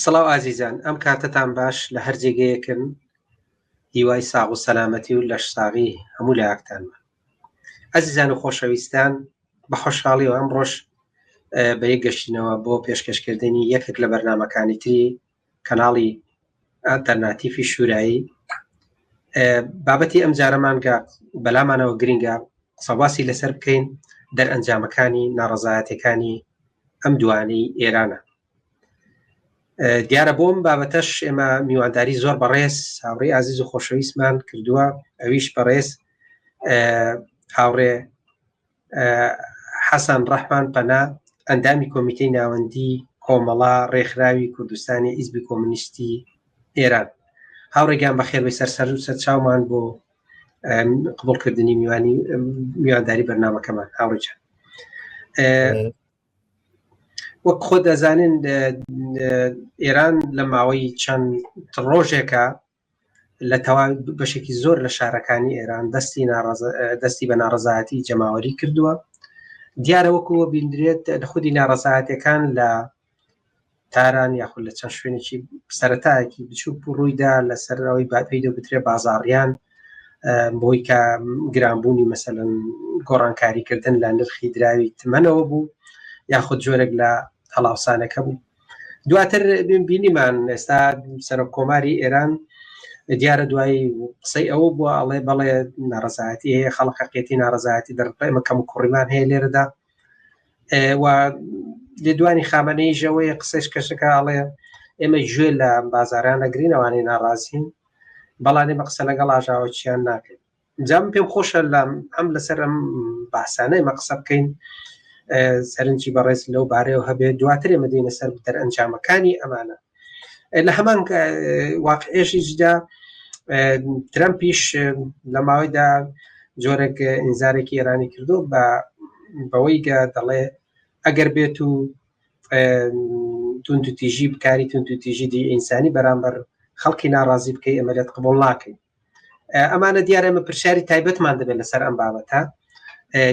سڵاو ئازیزان، ئەم کاتتان باش لە هەر جێگەیەکن هیوای ساغ و سەلامەتی و لەش ساغی هەموو لایەکتانمە. ئەزیزان و خۆشەویستان، بە خۆشحاڵی و ئەم ڕۆژ بە یەک گەشتینەوە بۆ پێشکەشکردنی یەکێک لە بەرنامەکانی تری کەناڵی ئالتەرناتیڤی شوورایی. بابەتی ئەم جارەمانگە بەلامانەوە گرینگە قسەباسی لەسەر بکەین دەرئەنجامەکانی ناڕەزایەتەکانی ئەم دوانەی ئێرانە. دیارە بۆم بابەتەش ئێمە میوانداری زۆر بەڕێز هاوڕێی ئازیز و خۆشەویستمان کردووە، ئەویش بەڕێز هاوڕێ حەسەن ڕەحمان پەنا، ئەندامی کۆمیتەی ناوەندی کۆمەڵا ڕێکخراوی کوردستانی حیزبی کۆمونیستی ئێران. هاوڕێگیان بەخێربێ سەرچاومان بۆ قبوڵکردنی میوانداری بەرنامەکەمان. هاوڕێجان، وەک خۆ دەزانن ئێران لە ماوەی چەند ڕۆژێکە لە تەواوی بەشێکی زۆر لە شارەکانی ئێران دەستی بە ناڕەزایەتی جەماوەری کردووە. دیارە وەکووە بیندرێت لە خودی ناڕەزایەتەکان لە تاران یاخود لە چەند شوێنێکی سەرەتایەکی بچووک ڕوویدا لەسەرەوەی پێی بترێ بازاڕیان بۆی کە گرانبوونی مەسەلەن گۆڕانکاریکردن لە نرخی دراوی تمەنەوە بوو یاخود جۆرێک لە هەڵاوسانەکە بوو. دواتر بینیمان ئێستا سەرۆک کۆماری ئێران دیارە دوایی قسەی ئەوە بووە ئەڵێ بەڵێ ناڕەزایەتی هەیە، خەڵقەقێتی ناڕەزایەتی دەڕێمە کەم و کوڕیمان هەیە لێرەدا، و لێدوانی خامەنەیژەوەی قسەش کەشەکە ئەڵێ ئێمە گوێ لە بازاریان نەگرینەوانەی ناڕازین، بەڵام ئێمە قسە لەگەڵ ئاژاوەچیان ناکەین. جام پێم خۆشە ئەم لەسەر ئەم باسانەی مە قسە بکەین، سەرنجی بەڕێز لەو بارەیەوە هەبێت، دواتر ئێمە دێنە سەر دەرئەنجامەکانی ئەمانە. لە هەمان واقعێشیشدا ترەمپیش لە ماوەیدا جۆرێک ئینزارێکی ئێرانی کردو بەوەی دەڵێ ئەگەر بێت و توندوتیژی بکاری توندوتیژی دی ئینسانی بەرامبەر خەڵکی ناڕازی بکەی ئەمە لێت قبوڵ ناکەین. ئەمانە دیارە ئێمە پرسیاری تایبەتمان دەبێت لەسەر ئەم بابەتە،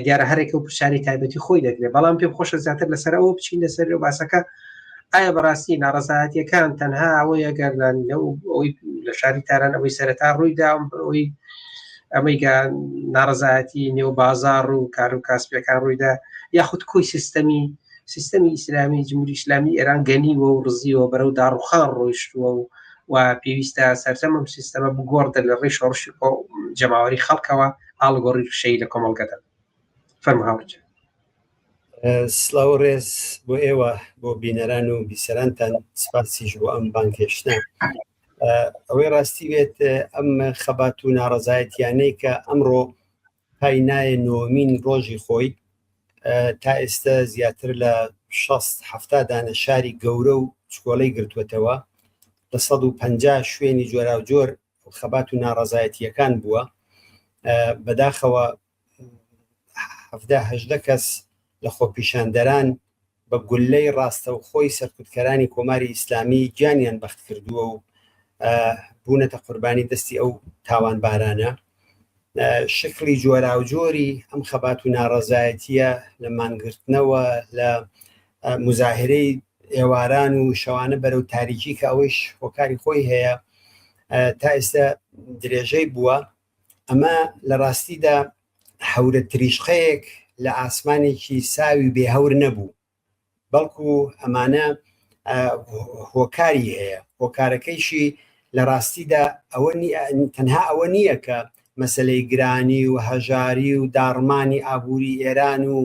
دیارە هەرێکە و پرسیاری تایبەتی خۆی دەگرێت، بەڵام پێم خۆشە زیاتر لەسەر ئەوە بچین لەسەر باسەکە ئایا بەڕاستی ناڕەزایەتیەکان تەنها ئەوەی ئەگەر ئەوەی لە شاری تاران ئەوەی سەرەتا ڕوویدا ئەوەی ئەمەی ناڕەزایەتی نێو بازاڕ و کار و کاسبیەکان ڕوویدا، یاخود کۆی سیستەمی ئیسلامی جمهوری ئیسلامی ئێران گەنیوە و ڕزیوە بەرەو داڕوخان ڕۆیشتووە و پێویستە سەرجەمەم سیستەمە بگۆڕدە لە ڕێی شۆڕشی جەماوەری خەڵکەوە ئاڵگۆڕی شەی لە کۆمەڵگەدەن. فەرموو هاوڕێ. سڵاو ڕێز بۆ ئێوە، بۆ بینەران و بیسەرانتان، سپاسیش بۆ ئەم بانکێشتە. ئەوەی ڕاستی بێت ئەم خەبات و ناڕەزایەتیانەی کە ئەمڕۆ پاینایە نۆمین ڕۆژی خۆی، تا ئێستا زیاتر لە 60-70 دانە شاری گەورە و چکۆڵەی گرتووەتەوە، لە 150 شوێنی جۆرا و جۆر خەبات و ناڕەزایەتیەکان بووە. بەداخەوە 17-18 کەس لە خۆپیشاندەران بە گولەی ڕاستەوخۆی سەرکوتکەرانی کۆماری ئیسلامی گیانیان بەخت کردووە و بوونەتە قوربانی دەستی ئەو تاوانبارانە. شکلی جۆرا و جۆری ئەم خەبات و ناڕەزایەتیە لە مانگرتنەوە، لە مزاهرەی ئێواران و شەوانە بەرەو تاریکی کە ئەوەیش هۆکاری خۆی هەیە، تا ئێستا درێژەی بووە. ئەمە لە ڕاستیدا هەورە تریشقەیەک لە ئاسمانێکی ساوی بێهەور نەبوو، بەڵکو ئەمانە هۆکاری هەیە. هۆکارەکەیشی لە ڕاستیدا تەنها ئەوە نییە کە مەسەلەی گرانی و هەژاری و داڕمانی ئابووری ئێران و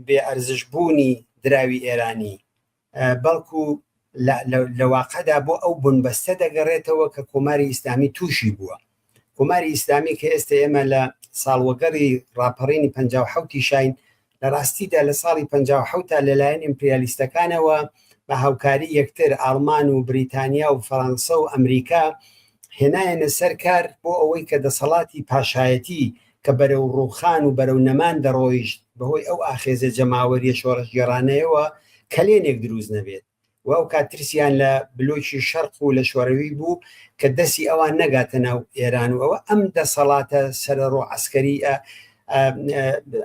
بێ ئەرزشبوونی دراوی ئێرانی، بەڵکو لە واقعدا بۆ ئەو بنبەستە دەگەڕێتەوە کە کۆماری ئیسلامی تووشی بووە. کۆماری ئیسلامی کە ئێستا ئێمە لە ساڵوەگەڕی ڕاپەڕینی 57 شاین، لە ڕاستیدا لە ساڵی 57 تا لەلایەن ئیمپریالیستەکانەوە بە هاوکاری یەکتر ئاڵمان و بریتانیا و فەڕەنسا و ئەمریکا هێنایەنە سەر کار بۆ ئەوەی کە دەسەڵاتی پاشایەتی کە بەرەو ڕووخان و بەرەو نەمان دەڕۆیشت بەهۆی ئەو ئاخێزە جەماوەریە شۆڕش گێڕانەیەوە کەلێنێک دروست نەبێت. و ئەو کاترسیان لە بلۆکی شەرق و لە شۆڕەوی بوو کە دەستی ئەوان نەگاتە ناو ئێران و ئەوە ئەم دەسەڵاتە سەرەڕۆ عەسکەری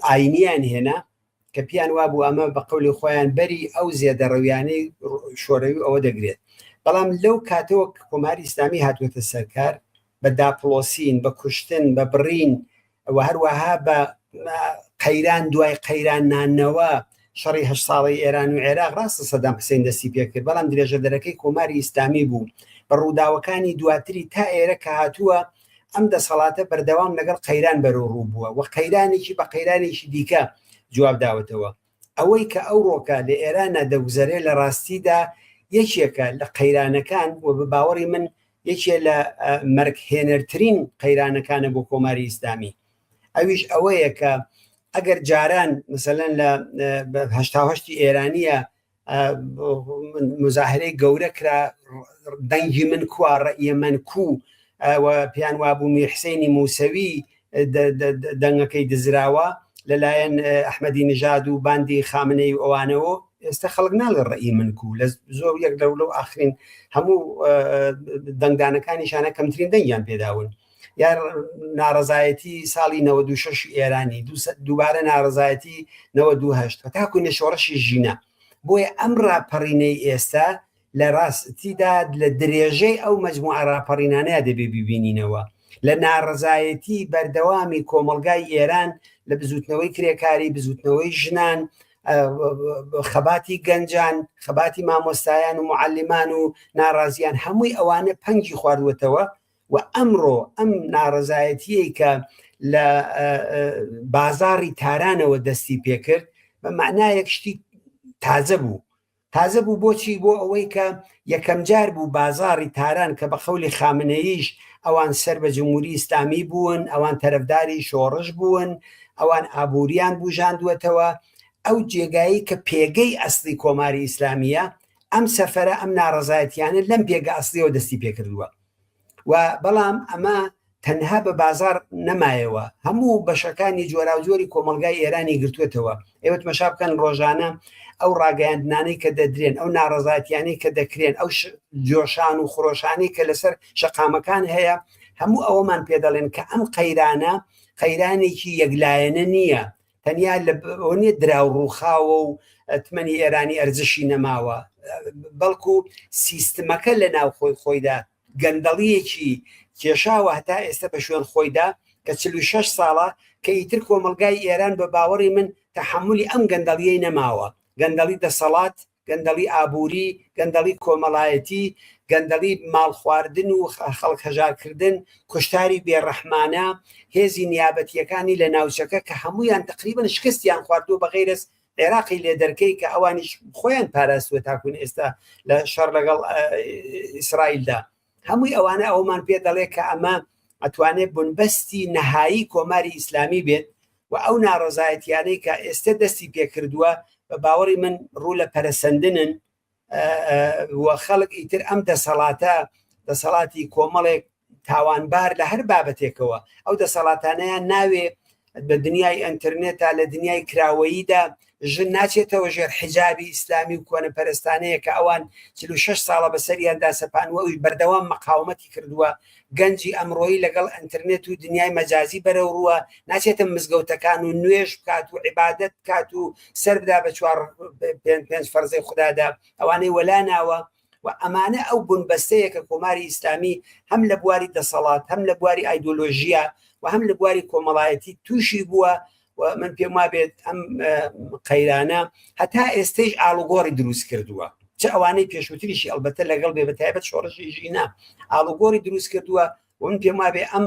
ئاینیان هێنا کە پیان وابوو ئەمە بە قەولی خۆیان بەری ئەو زێدەڕەویانەی شۆرەوی ئەوە دەگرێت بەڵام لەو کاتەوە کۆماری ئیسلامی هاتووەتە سەرکار بە داپلۆسین بە کوشتن بە بڕین و هەروەها بە قەیران دوای قەیران نانەوە شەڕی 8 ساڵی ئێران و عێراق ڕاستە سەدام حوسێن دەستی پێکرد بەڵام درێژە دەرەکەی کۆماری ئیسلامی بوو بە ڕووداوەکانی دواتری تا ئێرە کە هاتووە ئەم دەسەڵاتە بەردەوام لەگەڵ قەیران بەرەو ڕوو بووە و قەیرانێکی بە قەیرانێکی دیکە جواب داوەتەوە ئەوەی کە ئەو ڕۆکە لە ئێرانە دەگوزەرێ لە ڕاستیدا یەکێکە لە قەیرانەکان و بە باوەڕی من یەکێ لە مەرگهێنەرترین قەیرانەکانە بۆ کۆماری ئیسلامی ئەویش ئەوەیە کە ئەگەر جاران مثلەن لە هەشتاهەشتی ئێرانیە مزاهرەی گەورە کرا دەنگی من کووە ڕەئیە من کوو و پیان وابوو میرحسێنی موسەوی دەنگەکەی دزراوە لەلایەن ئەحمەدی نژاد و باندی خامنەی و ئەوانەوە ئێستا خەڵک ناڵێ ڕەئی من کوو لە زۆر یەک لەو ئاخرین هەموو دەنگدانەکانیشانە کەمترین دەنگیان پێداون یا ناڕزایەتی ساڵی 96 ئێرانی دووبارە ناڕزایەتی 98 تاکو نێشۆڕەشی ژینە بۆیە ئەم ڕاپەڕینەی ئێستا لە ڕاستیدا لە درێژەی ئەو مەجموعە ڕاپەڕینانەیە دەبێ ببینینەوە لە ناڕزایەتی بەردەوامی کۆمەلگای ئێران لە بزوتنەوەی کرێکاری بزوتنەوەی ژنان خەباتی گەنجان خەباتی مامۆستایان و معلمان و ناڕازیان هەمووی ئەوانە پەنگی خواردوەتەوە و ئەمڕۆ ئەم ناڕزایەتیەی کە لە بازاڕی تارانەوە دەستی پێکرد بە معنایەک شتی تازە بوو بۆچی بۆ ئەوەی کە یەکەم جار بوو بازاڕی تاران کە بە خەولی خامنەییش ئەوان سەر بە جمهوری ئیسلامی بوون ئەوان تەرەفداری شۆڕش بوون ئەوان ئابووریان بوژاندووەتەوە ئەو جێگایی کە پێگەی ئەسلی کۆماری ئیسلامیە ئەم سەفەرە ئەم ناڕزایەتیانە لەم پێگە ئەسلیەوە دەستی پێکردووە و بەڵام ئەمە تەنها بە بازار نەمایەوە هەموو بەشەکانی جۆراوجۆری کۆمەلگای ئێرانی گرتوێتەوە ئێوە تماشا بکەن ڕۆژانە ئەو ڕاگەیاندنانەی کە دەدرێن ئەو ناڕزایەتیانەی کە دەکرێن ئەو جۆشان و خۆشانی کە لەسەر شەقامەکان هەیە هەموو ئەوەمان پێ دەڵێن کە ئەم قەیرانە قەیرانێکی یەکلایەنە نییە تەنیا لەنیە دراو ڕووخاوە و تمەنی ئێرانی ئەرزشی نەماوە بەڵکو سیستمەکە لە ناو خۆیدا گەندەڵیەکی کێشاوە هەتا ئێستا بە شوێن خۆیدا کە 46 ساڵە کە ئیتر کۆمەلگای ئێران بە باوەڕی من تەحملی ئەم گەندەڵیەی نەماوە گەندەڵی دەسەڵات گەندەڵی ئابووری گەندەڵی کۆمەڵایەتی گەندەڵی ماڵ خواردن و خەڵک هەژارکردن کوشتاری بێڕەحمانە هێزی نیابەتیەکانی لە ناوچەکە کە هەمویان تقریبن شکستیان خواردووە بە غەیرەس عێراقی لێ دەرکەی کە ئەوانیش خۆیان پاراستوە تاکوون ئێستا لە شەڕ لەگەڵ ئیسرائیلدا هەمووی ئەوانە ئەومان پێ دەڵێ کە ئەمە ئەتوانێت بنبەستی نەهایی کۆماری ئیسلامی بێت و ئەو ناڕزایەتیانەی کە ئێستا دەستی پێکردووە بە باوەڕی من ڕوو لە پەرەسەندنن و خەڵک ئیتر ئەم دەسەڵاتی کۆمەڵێک تاوانبار لە هەر بابەتێکەوە ئەو دەسەڵاتانەیان ناوێ بە دنیای ئەنتەرنێتا لە دنیای کراوەییدا ژن ناچێتەوە ژێر حیجابی ئیسلامی و کۆنە پەرستانەیە کە ئەوان 46 ساڵە بەسەریاندا سەپانوە ئەوی بەردەوام مەقاومەتی کردووە گەنجی ئەمڕۆیی لەگەڵ ئەنتەرنێت و دنیای مەجازی بەرەو ڕووە ناچێتە مزگەوتەکان و نوێژ بکات و عیبادەت بکات و سەر بدا بە 4-5 فەرزەی خوددادا ئەوانەی وەلا ناوە و ئەمانە ئەو بنبەستەیە کە کۆماری ئیسلامی هەم لە بواری دەسەڵات هەم لە بواری ئایدۆلۆژیە و هەم لە بواری کۆمەڵایەتی تووشی بووە و من پێم وابێت ئەم قەیرانە هەتا ئێستەیش ئاڵوگۆڕی دروست کردووە چ ئەوانەی پێشووتریشی ئەلبەتە لەگەڵ بێ بەتایبەت شۆڕشی ژینە ئاڵوگۆڕی دروست کردووە و من پێم وابێ ئەم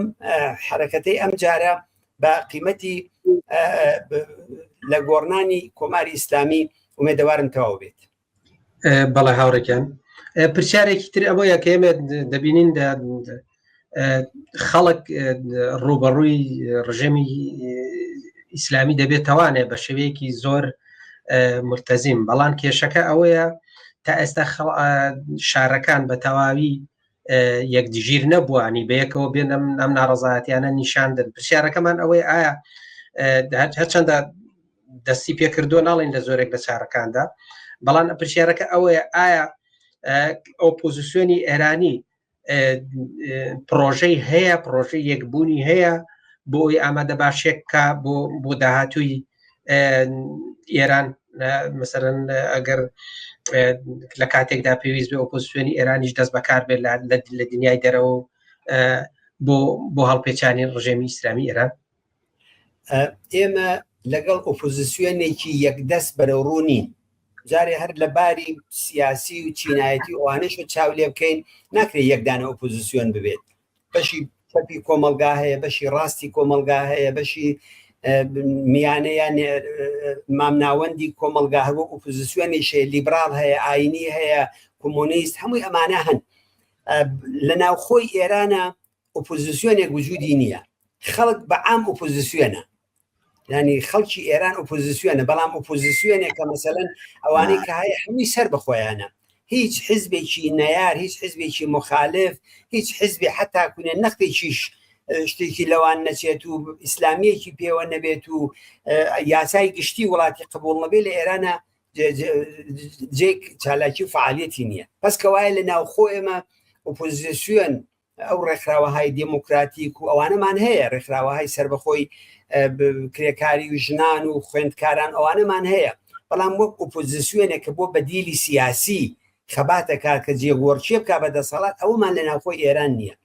حرەکەتەی ئەم جارە بە قیمەتی لە گۆڕنانی کۆماری ئیسلامی ومێدەوارم تەواو بێت. بەڵێ هاوڕێکیان پرسیارێکی تر ئەوەیە کە ئێمە دەبینین خەڵک ڕوبەڕووی ڕژێمی ئیسلامی دەبێت توانێ بە شێوەیەکی زۆر مرتەزیم بەڵام کێشەکە ئەوەیە تا ئێستا شارەکان بە تەواوی یەکدیژیر نەبووانی بەیەکەوە بێن ئەم ناڕەزایەتیانە نیشاندن پرسیارەکەمان ئەوەی ئایا هەرچەندە دەستی پێکردووە ناڵێن لە زۆرێک لە شارەکاندا بەڵام پرسیارەکە ئەوەیە ئایا ئۆپۆزیسیۆنی ئێرانی پرۆژەی هەیە پرۆژەی یەکبوونی هەیە بۆ ئەوەی ئامادە باشێک کا بۆ داهاتووی ئێران مثلا ئەگەر لە کاتێکدا پێویست بێ ئۆپۆزیسیۆنی ئێرانیش دەست بەکار بێت لە دنیای دەرەوە بۆ هەڵپێچانی ڕژێمی ئیسلامی ئێران. ئێمە لەگەڵ ئۆپۆزیسیۆنێکی یەکدەست بەرەوڕوو نین. جارێ هەر لە باری سیاسی و چینایەتی ئەوانەش چاو لێ بکەین ناکرێت یەکدانە ئۆپۆزیسیۆن ببێت. بەشی چەپی کۆمەلگا هەیە، بەشی ڕاستی کۆمەلگا هەیە، بەشی میانەیان مامناوەندی کۆمەلگا هەروە ئۆپۆزیسیۆنیش هەیە، لیبرال هەیە، ئاینی هەیە، کۆمۆنیست، هەمووی ئەمانە هەن. لە ناوخۆی ئێرانە ئۆپۆزیسیۆنێک وجودی نییە. خەڵک بەعام ئۆپۆزیسیۆنە، ینی خەڵکی ئێران ئۆپۆزیسیۆنە، بەڵام ئۆپۆزیسیۆنێک کە مەسەلەن ئەوانەی کە هەیە هەمووی سەر بەخۆیانە. هیچ حزبێکی نەیار، هیچ حزبێکی مخالف، هیچ حزبی حتا کوێ نەختێکیش شتێکی لەوان نەچێت و ئیسلامیەکی پێوە نەبێت و یاسای گشتی وڵاتی قبول نەبێت لە ئێرانە جێک چالاکی و فعالیەتی نییە. پس کەوایە لە ناوخۆ ئێمە ئۆپۆزیسیۆن ئەو ڕێکخراوەهای دموکراتیک و ئەوانەمان هەیە، ڕێکخراوەهای سربەخۆی کرێکاری و ژنان و خوێندکاران ئەوانەمان هەیە، بەڵام وەک ئۆپۆزیسیۆنێک کە بۆ بەدیلی سیاسی خەباتە کار کە جێگۆڕچێ بکا بەدەسەڵات ئەومان لە ناوخۆی ئێران نییە.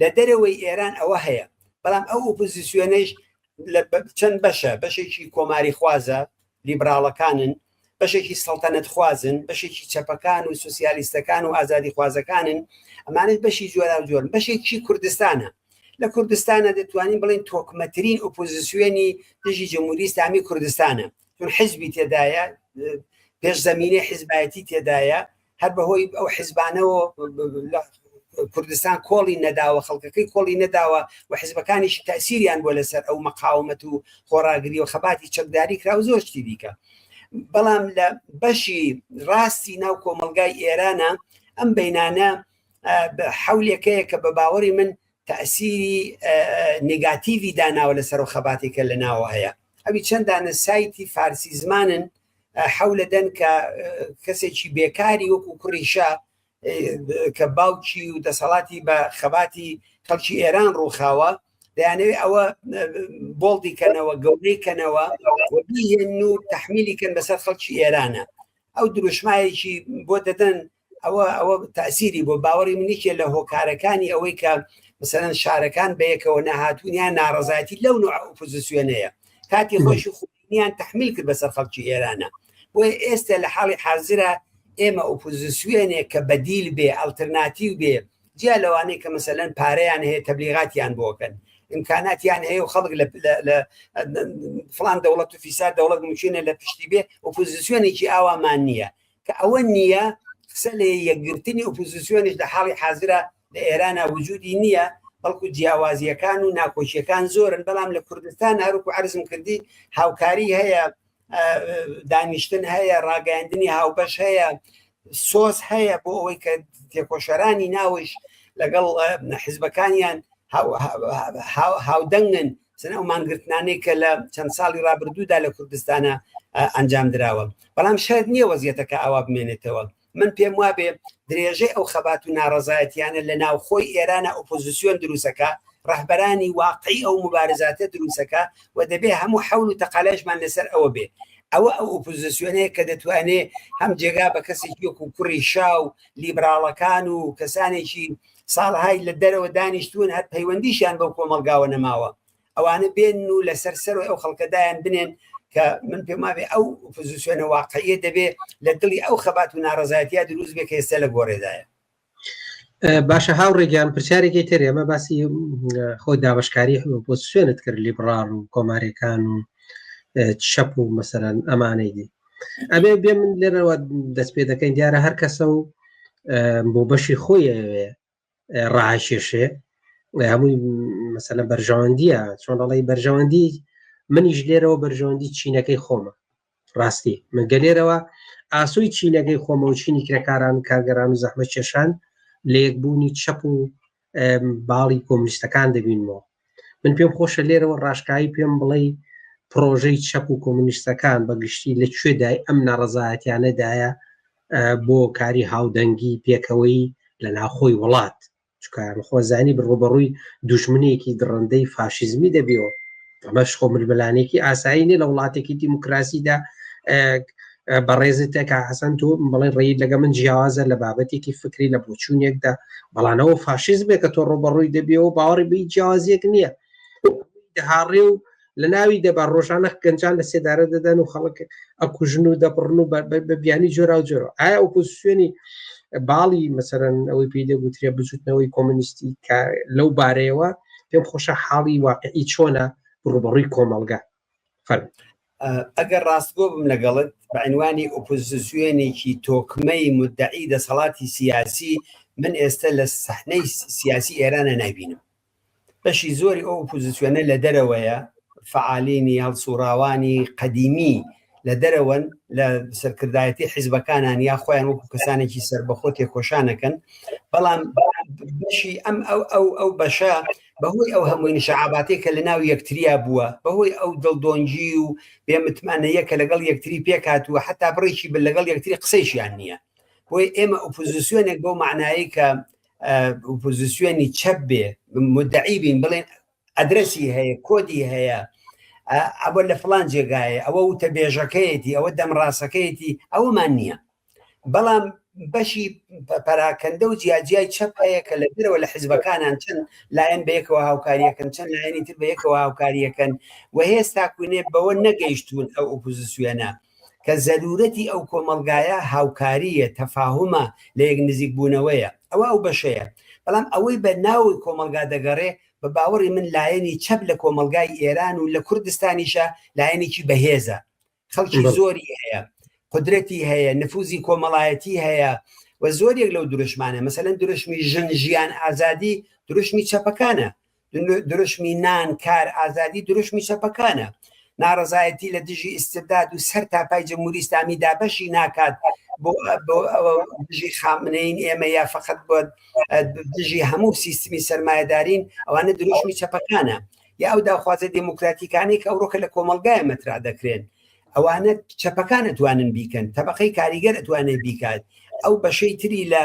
لە دەرەوەی ئێران ئەوە هەیە، بەڵام ئەو ئۆپۆزیسیۆنەش چەند بەشە، بەشێکی کۆماری خوازە لیبراڵەکانن، بەشێکی سەڵتەنەت خوازن، بەشێکی چەپەکان و سوسیالیستەکان و ئازادی خوازەکانن، ئەمانش بەشی جۆرا و جۆرن. بەشێکی کوردستانە، لە کوردستانە دەتوانین بڵین تۆکمەترین ئۆپۆزیسیۆنی دژی جمهوری ئیسلامی کوردستانە، چون حزبی تێدایە، پێشزەمینەی حیزبایەتی تێدایە، هەر بەهۆی ئەو حیزبانەوە کوردستان کۆڵی نەداوە، خەڵکەکەی کۆڵی نەداوە و حیزبەکانیشی تەسیریان بۆ لەسەر ئەو مەقاومەت و خۆڕاگری و خەباتی چەکداری کرا و زۆر شتی دیکە. بەڵام لە بەشی ڕاستی ناو کۆمەلگای ئێرانە ئەم بەینانە حەولێکەیە کە بە باوەڕی من تەسیری نگاتیڤی داناوە لەسەر و خەباتێکە لە ناوە هەیە. ئەوی چەندانە سایتی فارسی زمانن حەولە دەن کە کەسێکی بێکاری وەکو کوڕیشا کە باوکی و دەسەڵاتی بە خەباتی خەڵکی ئێران ڕووخاوە دەیانەوێت ئەوە بۆڵدیکەنەوە، گەورەیکەنەوە و بیهێن و تەحمیلیکەن بەسەر خەڵکی ئێرانە. ئەو دروشمایەکی بۆ دەدەن ئەوە تەسیری بۆ باوەڕی منیکێ لە هۆکارەکانی ئەوەی کە مثلەن شارەکان بەیەکەوە نەهاتوونیان ناڕەزایەتی لەو نوع ئۆپۆزیسیۆنەیە کاتی خۆشی خوێنیان تەحمیل کرد بەسەر خەڵکی ئێرانە. بۆیە ئێستا لە حاڵی حازرە ئێمە ئۆپۆزیسیۆنێک کە بەدیل بێ، ئەڵتەرناتیو بێ، جیا لەوانەیە کە مەسەلەن پارەیان هەیە تەبلیغاتیان بۆکەن، ئیمکاناتیان هەیە و خەڵک لە فڵان دەوڵەت و فیساد دەوڵەت موچینە لە پشتی بێ، ئۆپۆزیسیۆنێکی ئاوامان نییە کە ئەوە نییە. قسە لە یەکگرتنی ئۆپۆزیسیۆنیش لە حاڵی حازرە لە ئێرانە وجودی نییە، بەڵکو جیاوازیەکان و ناکۆچیەکان زۆرن. بەڵام لە کوردستان هەروکو عەرزم کردی هاوکاری هەیە، دانیشتن هەیە، ڕاگەیاندنی هاوبەش هەیە، سۆز هەیە بۆ ئەوەی کە تێکۆشەرانی ناوش لەگەڵ حیزبەکانیان هاودەنگن. سنە ئەو مانگرتنانەی کە لە چەند ساڵی ڕابردوودا لە کوردستانە ئەنجام درراوە، بەڵام شاید نییە وەزیەتەکە ئاوا بمێنێتەوە. من پێم وابێ درێژەی ئەو خەبات و ناڕەزایەتیانە لە ناوخۆی ئێرانە ئۆپۆزیسیۆن دروستەکە، ڕەهبەرانی واقعی ئەو مبارزاتە دروستەکە و دەبێ هەموو حەول و تەقالەشمان لەسەر ئەوە بێ. ئەوە ئەو ئۆپۆزیسیۆنەیە کە دەتوانێت هەم جێگا بە کەسێکی وەکو کوڕی شا و لیبراڵەکان و کەسانێکی ساڵهای لە دەرەوە دانیشتوون هەر پەیوەندیشیان بەو کۆمەلگاوە نەماوە، ئەوانە بێن و لەسەر سەرەوەی ئەو خەڵکەدایان بنێن کە من پێم وابێ ئەو ئۆپۆزیسیۆنە واقعیە دەبێ لە دڵی ئەو خەبات و ناڕەزایەتیە دروست بێ کە ئێستا لە گۆڕێدایە. باشە هاوڕێگیان پرسیارێکی تر ئێمە باسی خۆ دابشکاری ئۆپۆزیسیۆنت کرد، لیبرال و کۆمارێکان و شەپ و مەسەرەن ئەمانەی دی. ئەبێ بێ من لێرەوە دەست پێ دەکەین دیارە هەر کەسە و بۆ بەشی خۆی ڕاکێشێ هەمووی مەسەلە بەرژەوەندیە، چۆن دەڵی بەرژەوەندی منیش لێرەوە بەرژەوەندی چینەکەی خۆمە. ڕاستی من گەلێرەوە ئاسووی چینەکەی خۆمە و چینی کرێکاران کارگەران و زەحمەت چێشان لە یەکبوونی چەپ و باڵی کۆمونیستەکان دەبینەوە. من پێم خۆشە لێرەوە ڕاشکایی پێم بڵێ پرۆژەی چەپ و کۆمونیستەکان بەگشتی لەکوێدای ئەم ناڕەزایەتیانەدایە بۆ کاری هاودەنگی پێکەوەی لە ناوخۆی وڵات، چکە خۆزانی بڕۆبەڕووی دوژمنێکی دڕندەی فاشیزمی دەبێەوە. ئەمەش خۆ ململانێکی ئاسایی نیە لە وڵاتێکی دیموکراسیدا بەڕێزتێکا حەسەن تۆ بڵێ ڕێی لەگە من جیاوازە لە بابەتێکی فکری لە بۆچوونێکدا بەڵانەوە فاشیزمێک کە تۆ ڕۆبەڕووی دەبێەوە باوەڕی بی جیاوازیەک نییە دەهاڕێ و لە ناوی دەبار ڕۆژانە گەنجان لە سێدارە دەدەن و خەڵک ئەکوژن و دەپڕن و بە بیانی جۆرا و جۆرە ئایا ئۆپۆزیسیۆنی باڵی مەسەرەن ئەوەی پێی دەگوترێ بجوتنەوەی کۆمونیستی لەو بارەیەوە پێم خۆشە حاڵی واقعی چۆنە ڕوبەڕووی کۆمەلگا ئەگەر ڕاستگۆ بم لەگەڵت بە عنوانی ئۆپۆزیسیۆنێکی تۆکمەی مدعی دەسەڵاتی سیاسی من ئێستا لە سەحنەی سیاسی ئێرانە نابینم بەشی زۆری ئەو ئۆپۆزیسیۆنە لە دەرەوەیە فعالینی هەڵسوڕاوانی قەدیمی لە دەرەوەن لە سەرکردایەتی حیزبەکانان یا خۆیان وەکو کەسانێکی سەربەخۆ تێکۆشانەکەن بەڵام بەشی ئەو بەشە بەهۆی ئەو هەمووی شەعاباتێک کە لە ناو یەکتریا بووە بەهۆی ئەو دڵدۆنجی و بێمتمانەیە کە لەگەڵ یەکتری پێکاتووە حتا بڕێکی لەگەڵ یەکتری قسەیشیان نییە بۆی ئێمە ئۆپۆزیسیۆنێک بۆ معنایی کە ئۆپۆزیسیۆنی چەپ بێ مدعی بین بڵێن ئەدرەسی هەیە کۆدی هەیە ئەوە لە فڵان جێگایە ئەوە وتە بێژەکەیەتی ئەوە دەمڕاستەکەیەتی ئەوەمان نییە بەڵام بەشی پەراکەندە و جیاجیای چەپ هەیە کە لە درەوە لە حیزبەکانان چەند لایەن بەیەکەوە هاوکاریەکەن چەند لایەنی تر بەیەکەوە هاوکاریەکەن و هێستا کوێنێ بەوە نەگەیشتون ئەو ئۆپۆزیسیۆنە کە زەرورەتی ئەو کۆمەلگایە هاوکاریە تەفاهمە لە یەک نزیک بوونەوەیە ئەوە ئەو بەشەیە بەڵام ئەوەی بە ناوی کۆمەلگا دەگەڕێ بە باوەڕی من لایەنی چەپ لە کۆمەلگای ئێران و لە کوردستانیشە لایەنێکی بەهێزە خەڵکی زۆری هەیە قدرەتی هەیە نفوزی کۆمەڵایەتی هەیە و زۆرێک لەو دروشمانە مەسەلەن دروشمی ژن ژیان ئازادی دروشمی چەپەکانە دروشمی نان کار ئازادی دروشمی چەپەکانە ناڕەزایەتی لە دژی ئیستبداد و سەر تاپای جەمهوری ئیسلامی دابەشی ناکات بۆ دژی خامنەین ئێمە یا فقط بۆ دژی هەموو سیستمی سەرمایەدارین ئەوانە دروشمی چەپەکانە یا ئەو داخوازە دموکراتیکانی کە ئەوڕۆکە لە کۆمەلگایە مەترا دەکرێن ئەوانە چەپەکان ئەتوانن بیکەن تەبەقەی کاریگەر ئەتوانێت بیکات ئەو بەشەی تری لە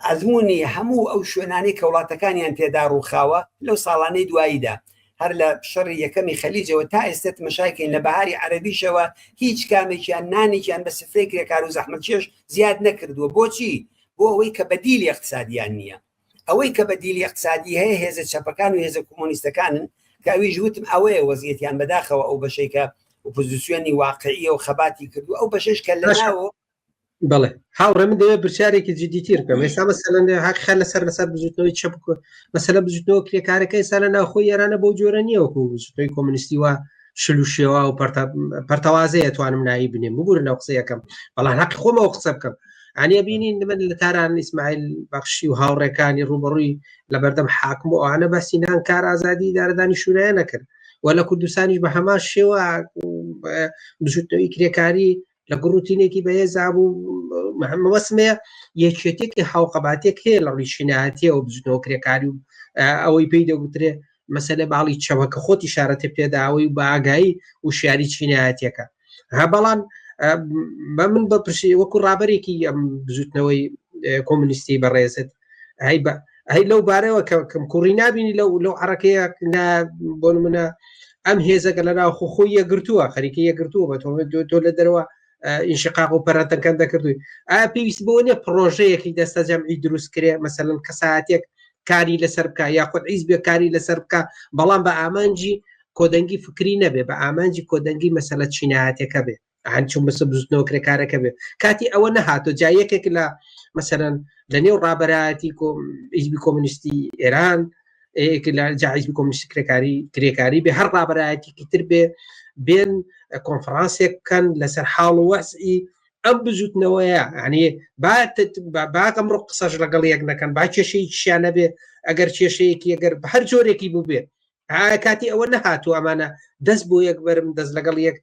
ئەزمموی هەموو ئەو شوێنانەی کە وڵاتەکانیان تێدا ڕووخاوە لەو ساڵانەی دواییدا هەر لە شەڕی یەکەمی خەلیجەوە تا ئێستا مەشایکەین لە بەهاری عەرەبیشەوە هیچ کامێکیان نانێکیان بە سفرەی کرێکار و زەحمەتکێش زیاد نەکردووە بۆچی بۆ ئەوەی کە بەدیلی اقتصادیان نییە ئەوەی کە بەدیلی اقتصادی هەیە هێزە چەپەکان و هێزە کۆمۆنیستەکانن کە ئەویش وتم ئەوەیە وەزیەتیان بەداخەوە ئەو بەشەی کە ئۆپۆزیسیۆنی واقعیە و خەباتی کردو ئەو بەشش کە لەناوە بڵێ هاوڕێ من دەوێت پرسیارێکی جدیتر بکەم ئێستا مەسەلەن حەق لەسەر بزوتنەوەی چەپ مەسەلە بزوتنەوە کرێکارەکە ئێستا لە ناوخۆی ئێرانە بەو جۆرە نییە وەکو بزوتنەوەی کۆمونیستی وە شلوشێوە و پەرتەوازەیە توانم نایی بنێم ببوورن ئەو قسەیەکەم بەڵام حەقی خۆمەوە قسە بکەم ئەنیە بینین من لە تاران ئیسماعیل بەخشی و هاوڕێکانی ڕوبەڕووی لە بەردەم حاکم و ئەوانە بەسی نان کار ئازادی دارەدانی شوورایە نەکرد و لە کوردستانیش بە هەمان شێوە بزوتنەوەی کرێکاری لە گڕوتینێکی بەهێزا بوو وەسمەیە یەکێتێکی هاوقەباتێک هەیە لە ڕیشینایەتیە و بزوتنەوە کرێکاری و ئەوەی پێی دەگوترێ مەسەلە باڵی چەوەکە خۆتی شارەتە پێداوەی و بە ئاگایی و شیاری چینایەتەکە ها بەڵام بە من بەپرسی وەکو ڕابەرێکی ئەم بزوتنەوەی کۆمونیستی بەڕێزت هەی لەو بارەوە کەم کوڕی نبینی لەو عەرەکەیە بۆ نمونە ئەم هێزەکە لە ناو خۆی یەگرتووە خەریکە یەگرتووە بە تۆ لە دەرەوە ئینشقاق و پەرەتەکەن دەکردووی ئایا پێویست بۆ نیە پرۆژەیەکی دەستە جەمعی دروست کرێ مەسەلەن کەسایەتێک کاری لەسەر بکە یاخود حیزب کاری لەسەر بکە بەڵام بە ئامانجی کۆدەنگی فکری نەبێ بە ئامانجی کۆدەنگی مەسەلە چینایەتەکە بێ چون بەسە بزوتنەوە کرێکارەکە بێ کاتی ئەوە نەهاتۆ جایەکێک لە مەسەلەن لە نێو ڕابەرایەتی حیزبی کۆمونیستی ئێران حیزبی کۆمونیستی کرێکاری بێ هەر ڕابەرایەتێکی تر بێن کۆنفرانسێک بکەن لەسەر حاڵ و وەسعی ئەم بزوتنەوەیە ینی باکەم ڕۆ قسەش لەگەڵ یەک نەکەن با کێشەیەکیشیان نەبێ ئەگەر کێشەیەکی ئەگەر بە هەر جۆرێکی بوو بێ کاتی ئەوە نەهاتوو ئەمانە دەست بۆ یەک بەرم دەست لەگەڵ یەک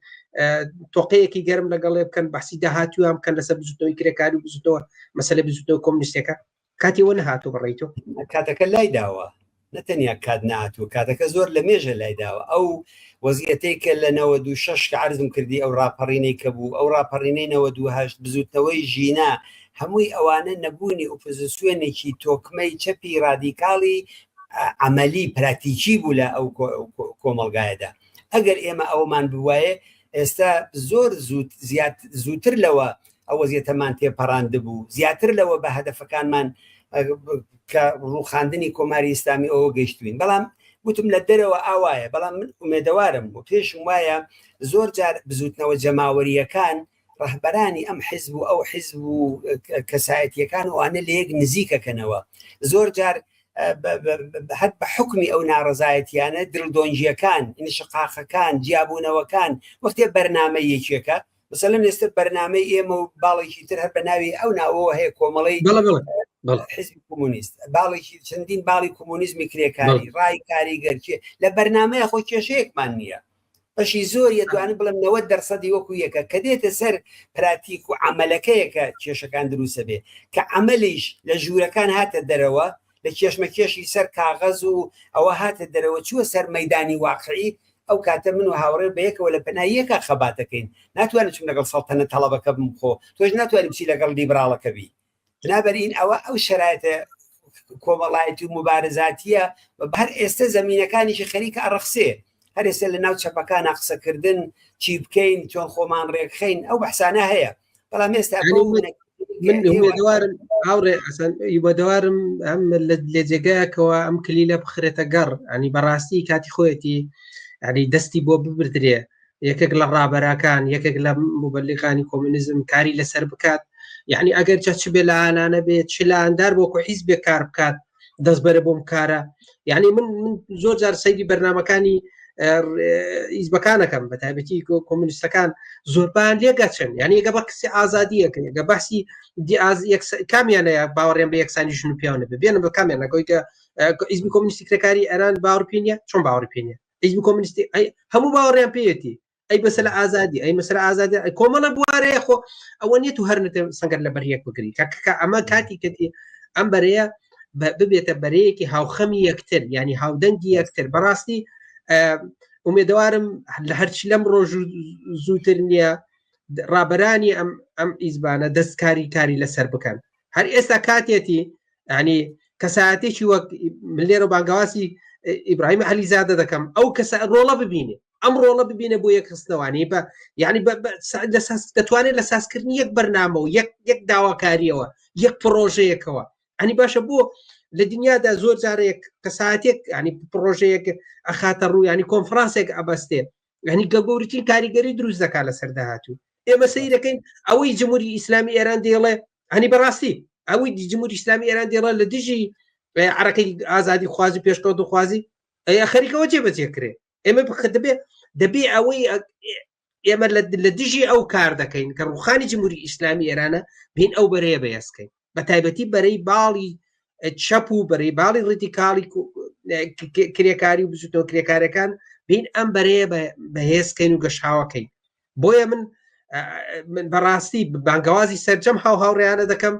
تۆقەیەکی گەرم لەگەڵێ بکەن بەحسی داهاتوویان بکەن لەسەر بزوتنەوەی کرێکاری و بزوتنەوە مەسەلە بزوتنەوە کۆمونیستەکە کاتی ئەوە نەهاتوو بەڕێیتۆ کاتەکە لای داوە نەتەنیا کات نهاتوو کاتەکە زۆر لە مێژە لای داوە ئەو وەزیەتەی کە لە 96 کە عرضم کردی ئەو ڕاپەڕینەی کە بوو ئەو ڕاپەڕینەی 98 بزوتنەوەی ژینا هەمووی ئەوانە نەبوونی ئۆپۆزیسیۆنێکی تۆکمەی چەپی رادیکاڵی عملی پراتیکی بوو لە ئەو کۆمەلگایەدا ئەگەر ئێمە ئەومان بوایە ئێستا زۆر زووتر لەوە ئەو وەزیەتەمان تێپەڕاند بوو، زیاتر لەوە بە هەدەفەکانمان کە ڕووخاندنی کۆماری ئیسلامی ئەوە گەیشتوین. بەڵام گوتم لە دەرەوە ئاوایە، بەڵام من ئومێدەوارم و پێشم وایە زۆر جار بزوتنەوە جەماوەریەکان ڕەهبەرانی ئەم حیزب و ئەو حیزب و کەسایەتیەکان وانە لە یەک نزیکەکەنەوە، زۆر جار هەر بە حکمی ئەو ناڕەزایەتیانە دڵدۆنجیەکان، شقاقەکان، جیابوونەوەکان وەختێ بەرنامە یەکێکە، مثلەن ئێستا بەرنامەی ئێمە و باڵێکی تر هەر بە ناوی ئەو ناوەوە هەیە کۆمەڵی حزبی کۆمونیست، باڵێکی چەندین باڵی کۆمونیزمی کرێکاری ڕای کاریگەرچێ لە بەرنامەیە خۆ کێشەیەکمان نییە. بەشی زۆر یەتوانێت بڵم 90% وەکو یەکە کە دێتە سەر پراتیک و عملەکەیەکە کێشەکان دروستە بێ کە عملیش لە ژوورەکان هاتە دەرەوە، لە کێشمەکێشی سەر کاغەز و ئەوە هاتە دەرەوە چووە سەر مەیدانی واقعی، ئەو کاتە من و هاوڕێ بە یەکەوە لە پەنای یەکە خەباتەکەین، ناتوانێت چون لەگەڵ سەڵتەنە تەڵەبەکە بمخۆ، تۆش ناتوانانی بچی لەگەڵ لیبراڵەکە بی. بنابەرین ئەو شرایطە کۆمەڵایەتی و مبارزاتیە هەر ئێستا زەمینەکانیشی خەریکە ئەڕەخسێ، هەر ئێستا لە ناو چەپەکانە قسەکردن چی بکەین چۆن خۆمان ڕێکخەین ئەو بەحسانە هەیە. بەڵام ئێستا من هوێدەوارم هاوڕێ ئەسەن هوێدەوارم ئەم لە جێگایەکەوە ئەم کلیلە بخرێتە گەڕ، ئەنی بەڕاستی کاتی خۆیەتی ینی دەستی بۆ ببردرێ، یەکێک لە ڕابەراکان، یەکێک لە موبەلیغانی کۆمونیزم کاری لەسەر بکات، یعنی ئەگەر چ بێ لە ئانانە بێت چ لە ئەندار بۆ حیزب بێ کار بکات دەست بەرە بۆم کارە. یعنی من زۆر جار سەیری بەرنامەکانی حیزبەکانەکەم بە تایبەتی کۆمونیستەکان زۆربیان لێگەچن، یعنی ئەگە بە کەسی ئازادیەکە ئەگە باسی کامیانەیە باوەڕێن بە یەکسانی ژن و پیاوانە ببێنە بە کامێنەکەی کە حیزبی کۆمونیستی کرێکاری ئێران باوەڕ پێ نییە، چۆن باوەڕی پێ نییە؟ حیزبی کۆمونیستی هەموو باوەڕیان پێیەتی، ئەی بەسەر ئازادی، ئەی مەسەر ئازادی کۆمەڵە بوارەیە خۆ ئەوە نیێت و هەرنێتە سەنگەر لە بەریەک بگری کە ئەمە کاتی کەتی ئەم بەرەیە ببێتە بەرەیەکی هاوخەمی یەکتر، ینی هاودەنگی یەکتر. بەڕاستی ئومێدەوارم لە هەرچی لەم ڕۆژ زووتر نییە ڕابەرانی ئەم ئیزبانە دەستکاری کاری لەسەر بکەن. هەر ئێستا کاتێتی ینی کەسایەتێکی وەک من لێرە بانگاواسی ئیبراهیم عەلیزادە دەکەم، ئەو کەسە ڕۆڵە ببینێ، ئەم ڕۆڵە ببینە بۆ یەک خستنەوانی بە ینی دەتوانێت لە سازکردنی یەک بەرنامە و یەک داواکاریەوە یەک پرۆژەیەکەوە. ئەنی باشە بۆ لە دنیادا زۆر جارێک کەساتێک ینی پرۆژەیەک ئەخاتە ڕوو، ینی کۆنفرانسێک ئەبەستێ، ینی گەگەورترین کاریگەری دروست دەکات لەسەر داهاتوو. ئێمە سەیرەکەین ئەوەی جمهوری ئیسلامی ئێران دێڵێ، ئەنی بەڕاستی ئەوەی جمهوری ئیسلامی ئێران دێڵێ لە دژی عەرەکەی ئازادی خوازی پێشکەوت و خوازی خەریکەوە جێبەجێکرێ. ئێمە دەبێ ئەوەی ئێمە لە دژی ئەو کار دەکەین کە ڕوخانی جمهوری ئیسلامی ئێرانە بین ئەو بەرەیە بەهێزکەین، بە تایبەتی بەرەی باڵی چەپ و بەرەی باڵی ڕیتیکاڵی کرێکاری و بزوتەوە کرێکارەکان بین ئەم بەرەیە بەهێزکەین و گەشتاوەکەین. بۆیە من بەڕاستی بانگەوازی سەرجەم هاوڕێیانە دەکەم،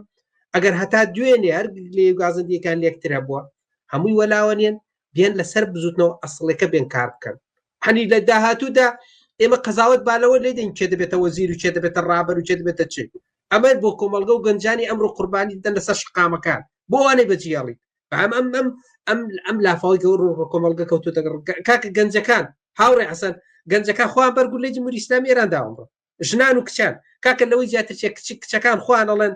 ئەگەر هەتا دوێنێ هەر لێ گازندیەکان لێکترە بووە هەمووی وەلاوەنێن بێن لەسەر بزوتنەوە ئەسڵەکە بێن کار بکەن. هەنی لە داهاتوودا ئێمە قەزاوت بالەوە لێ دەین چێ دەبێتە وەزیر و چێ دەبێتە ڕابەر و چێ دەبێتە چ، ئەمە بۆ کۆمەلگە و گەنجانی ئەمڕۆ قوربانی دەن لەسەر شقامەکان بۆ وانەی بەجیاڵی ئەم لافاوی کۆمەلگە کەوتو کاکە گەنجەکان هاوڕێ حەسەن گەنجەکان خۆیان بەرگولەی جمهوری ئیسلامی ئێران داوەڕۆ ژنان و کچان کاکە لەوەی زیاتر کچەکان خۆیان ئەڵێن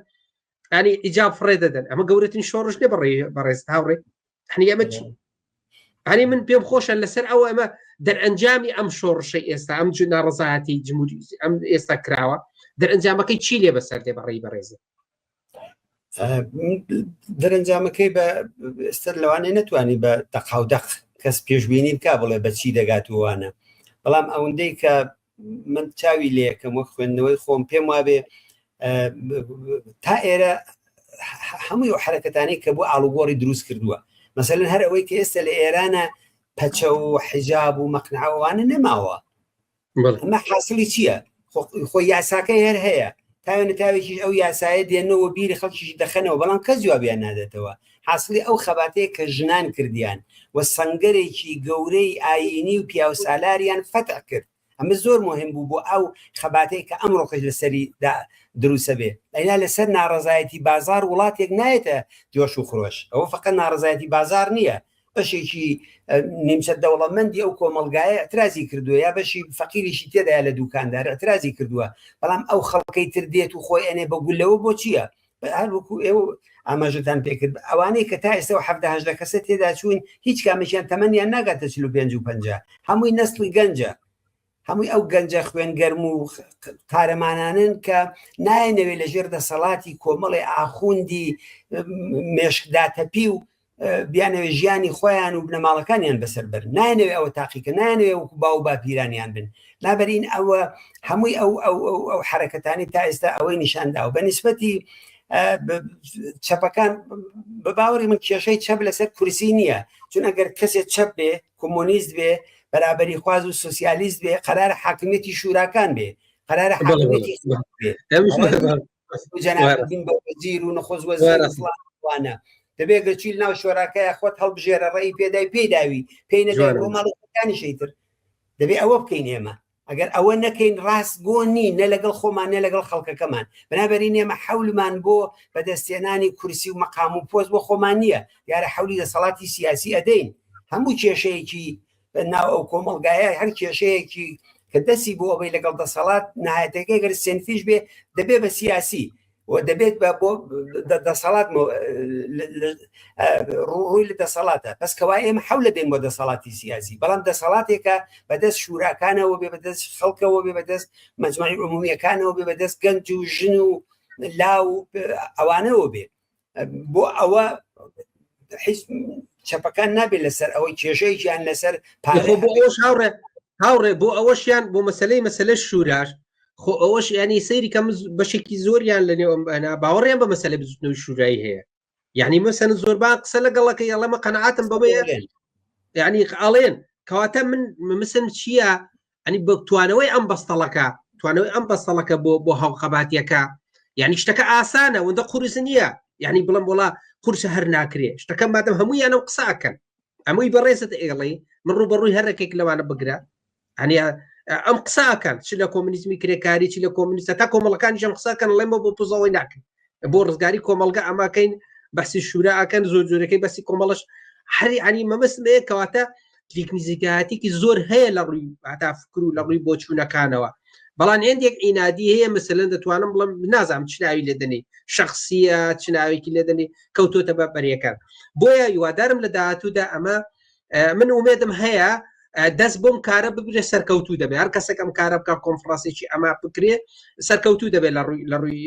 ینی ئیجاب فڕێ دەدەن، ئەمە گەورەترین شۆڕش نێ بەڕێز هاوڕێ. هەنی ئەمە چی؟ هەنی من پێم خۆشە لەسەر ئەوە ئەمە دەرئەنجامی ئەم شۆڕشەی ئێستا ئەم ناڕەزایەتی جمهوری ئەم ئێستا کراوە دەرئەنجامەکەی چی لێ بەسەر دێ بەڕێی بەڕێزە؟ دەرەنجامەکەی بە ئێستا لەوانەیە نەتوانی بە دەقاودەق کەس پێشبینی بکە بڵێ بەچی دەگاتوانە، بەڵام ئەوەندەی کە من چاوی لێ یەکەم وەک خوێندنەوەی خۆم پێم وابێ تا ئێرە هەمووی حرەکەتانەی کە بۆ ئاڵوگۆڕی دروست کردووە، مەسەلەن هەر ئەوەی کە ئێستا لە ئێرانە پەچە و حیجاب و مەقنعەوانە نەماوە، ئەمە حاصلی چییە؟ خۆی یاساکەی هەر هەیە، تاوێنە تاوێکیش ئەو یاسایە دێنەوە بیری خەڵکیش دەخەنەوە، بەڵام کەس جوابیان نادێتەوە. حاصلی ئەو خەباتەیە کە ژنان کردیان و سەنگەرێکی گەورەی ئاینی و پیاو سالاریان فتح کرد. ئەمە زۆر مهم بوو بۆ ئەو خەباتەیە کە ئەمڕۆکەش لەسەری دروسە بێ. لەینا لەسەر ناڕەزایەتی بازار وڵاتێک نایەتە جۆش و خرۆش، ئەوە فقط ناڕەزایەتی بازار نییە، بەشێکی نیمچە دەوڵەمەندی ئەو کۆمەلگایە ئەترازی کردووە یا بەشی فەقیریشی تێدایە لە دوکاندار ئەترازی کردووە بەڵام ئەو خەڵکەی تر دێت و خۆی ئەنێ بە گولەوە بۆ چییە هەروەکو ئێوە ئاماژەتان پێکرد ئەوانەی کە تا ئێستا 17 کەسە تێدا چوون هیچ کامێکیان تەمەنیان ناگاتە 45 هەمووی نەسڵی گەنجە هەمووی ئەو گەنجە خوێنگەرم و قارەمانانن کە نایەنەوێت لە ژێر دەسەڵاتی کۆمەڵی ئاخوندی مێشکداتەپی و بیانەوێ ژیانی خۆیان و بنەماڵەکانیان بەسەر بەر نایەنەوێ ئەوە تاقیکە نایەنەوێ وەکو باو باپیرانیان بن نابەرین ئەوە هەمووی ئەو حرەکەتانی تا ئێستا ئەوەی نیشاندا و بەنسبەتی چەپەکان بە باوەڕی من کێشەی چەپ لەسەر کورسی نییە چون ئەگەر کەسێک چەپ بێ کۆمۆنیست بێ بەرابەری خواز و سوسیالیست بێ قەرارە حاکمیەتی شوراکان بێ قەرارە حاکمیەتی جەنابەتین بە وەزیر و نەخۆز وەزیر وانە دەبێت گەچیل ناو شۆراکایە خۆت هەڵبژێرە ڕێی پێدای پێداوی پێی نەدای ڕۆماڵەکانی شەیتر دەبێت ئەوە بکەین ئێمە ئەگەر ئەوە نەکەین ڕاست گۆنی نە لەگەڵ خۆمان نە لەگەڵ خەڵکەکەمان بنابەرین ئێمە حەولمان بۆ بەدەستێنانی کورسی و مەقام و پۆست بۆ خۆمان نییە دیارە حەولی دەسەڵاتی سیاسی ئەدەین هەموو کێشەیەکی ناو ئەو کۆمەڵگایە هەر کێشەیەکی کە دەستی بۆ ئەوەی لەگەڵ دەسەڵات نهایەتەکەی گەر سنفیش بێ دەبێت بە سیاسی و دەبێت بۆ دەسەڵات ڕووی لە دەسەڵاتە پس کەوا ئێمە حەول دەین بۆ دەسەڵاتی سیاسی بەڵام دەسەڵاتێکە بەدەست شوراکانەوە بێ بەدەست خەڵکەوە بێ بەدەست مەجموعی عمومیەکانەوە بێ بەدەست گەنج و ژن و لاو ئەوانەوە بێ بۆ ئەوە چەپەکان نابێت لەسەر ئەوەی کێشەیەکیان لەسەر هاوڕێ بۆ ئەوەشیان بۆ مەسلەی شوراش خۆ ئەوەش ینی سەیری کەم بەشێکی زۆریان لە نێو باوەڕیان بە مەسەلە بزوتنەوەی شورایی هەیە یعنی مەسەن زۆربان قسە لەگەڵەکە یاڵەمە قەنەعاتم بەبەیە یعنی ئاڵێن کەواتە من مثل چییە ئەنی بتوانەوەی ئەم بەستەڵەکە بۆ هاوقەباتیەکە یعنی شتەکە ئاسانە وەندە قورس نییە یعنی بڵم وڵا قورسە هەر ناکرێ شتەکە مادەم هەموویانە قساکەن ئەمووی بەڕێزت ئێڵی من ڕوبەڕووی هەرێکێک لەوانە بگرە هەنی ئەم قساکەن چ لە کۆمونیزمی کرێکاری چ لە کۆمونیستە تا کۆمەڵەکانی ژەم قساکەن لەمە بۆ پوزەوەی ناکەن بۆ ڕزگاری کۆمەلگا ئەماکەین بەسی شوراکەن زۆر جۆرەکەی بەسی کۆمەڵش هەری عنی مەمەسمەیە کەواتە تکنیزیکاتێکی زۆر هەیە لە ڕووی هەتا فکر و لە ڕووی بۆچوونەکانەوە بەڵام هێندێک ئینادی هەیە مەسەلەن دەتوانم بڵم نازانم چ ناوی لێدەنی شخصیە چ ناوێکی لێدەنی کەوتۆتە بە بەریەکان بۆیە هیوادارم لە داهاتوودا ئەمە من ومێدم هەیە دەست بۆم کارە ببرێ سەرکەوتوو دەبێت هەر کەسێکم کارە بکە کۆنفرانسێکی ئەما بکرێ سەرکەوتوو دەبێت لە ڕووی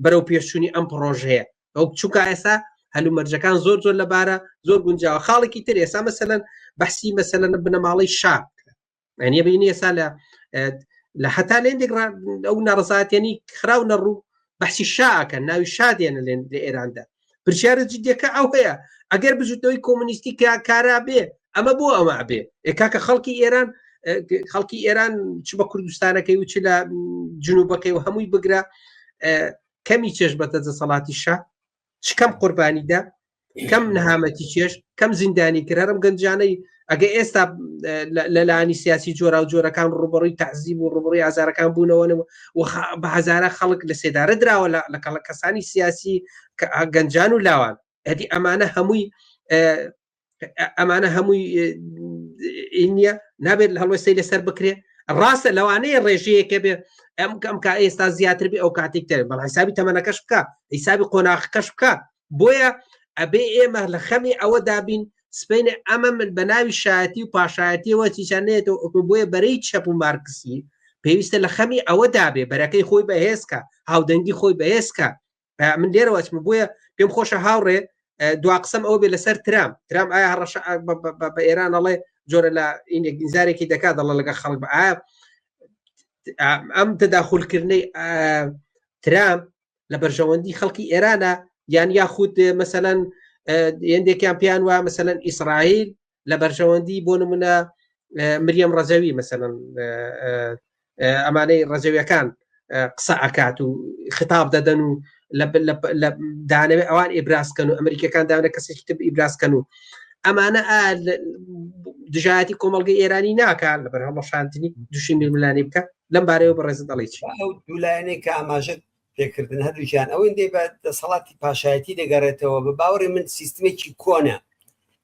بەرەو پێشچوونی ئەم پرۆژەیە ئەو چووکە ئێستا هەلومەرجەکان زۆر لەبارە زۆر گونجاوە خاڵێکی تر ئێستا مەسەلەن بەحسی مەسەلەن بنەماڵەی شاب ئەنیە بینی ئێستا لە هەتا لێندێک ئەو نەڕزاتێنی خراونە ڕوو بەحسی شاکە ناوی شادێنە لێن لە ئێراندا پرسیارە جدیەکە ئەو هەیە ئەگەر بژوتەوەی کۆمونیستی کارا بێ ئەمە بۆ ئەمە بێ کاکە خەڵکی ئێران چ بە کوردستانەکەی و چ لە جنوبەکەی و هەمووی بگرە کەمی چێش بەتە دەسەڵاتی شا چکەم قوربانیدا کەم نەهامەتی چێش کەم زیندانی کرد هەرم گەنجانەی ئەگە ئێستا لەلانی سیاسی جۆرا و جۆرەکان ڕوبڕی تەعزیب و ڕوبڕی ئازارەکان بوونەوە بە هەزارە خەڵک لە سێدارە دراوە لە کەسانی سیاسی گەنجان و لاوان هەدی ئەمانە هەمووی نییە نابێت لە هەڵوەستەی لەسەر بکرێ ڕاستە لەوانەیە ڕێژەیەکە بێ ئەم کا ئێستا زیاتر بێ ئەو کاتێکتر بەڵ حیسابی تەمەنەکەش بکە حیسابی قۆناغەکەش بکە بۆیە ئەبێ ئێمە لە خەمی ئەوە دابین سپینە ئەمە من بە ناوی شایەتی و پاشایەتیەوە چیچانێتەوە بۆیە بەرەی چەپ و مارکسی پێویستە لە خەمی ئەوە دابێ بەرەکەی خۆی بەهێزکە هاودەنگی خۆی بەهێزکە من لێرەوەچمە بۆیە پێم خۆشە هاوڕێ دوا قسم ئەو بێ لەسەر ترام ئایا هەڕەش بە ئێران ئەڵێ جۆرە لە ئینگلیزارێکی دەکات دەڵە لەگە خەڵک بە ئایا ئەم تەداخولکردنەی ترام لە بەرژەوەندی خەڵکی ئێرانە یان یاخود مەسەلەن هێندێکیان پیان وە مەسەلەن ئیسرائیل لە بەرژەوەندی بۆ نمونە مریەم ڕەجەوی مەسەلەن ئەمانەی ڕەجەویەکان قسە ئەکات و خطاب دەدەن و لە دانەوێ ئەوان ئیبراسکەن و ئەمریکەکان داونە کەسێکی تر ئیبراسکەن و ئەمانە دژایەتی کۆمەڵگەی ئێرانی ناکات لە بەرهەڵەشاندنی دوشی میرملانی بکە لەم بارەیەوە بەڕێز دەڵێ چی ئەو دوولایەنەی کە ئاماژەت پێکردن هەردووشیان ئەوەی دەی بە دەسەڵاتی پاشایەتی دەگەڕێتەوە بە باوەڕی من سیستمێکی کۆنە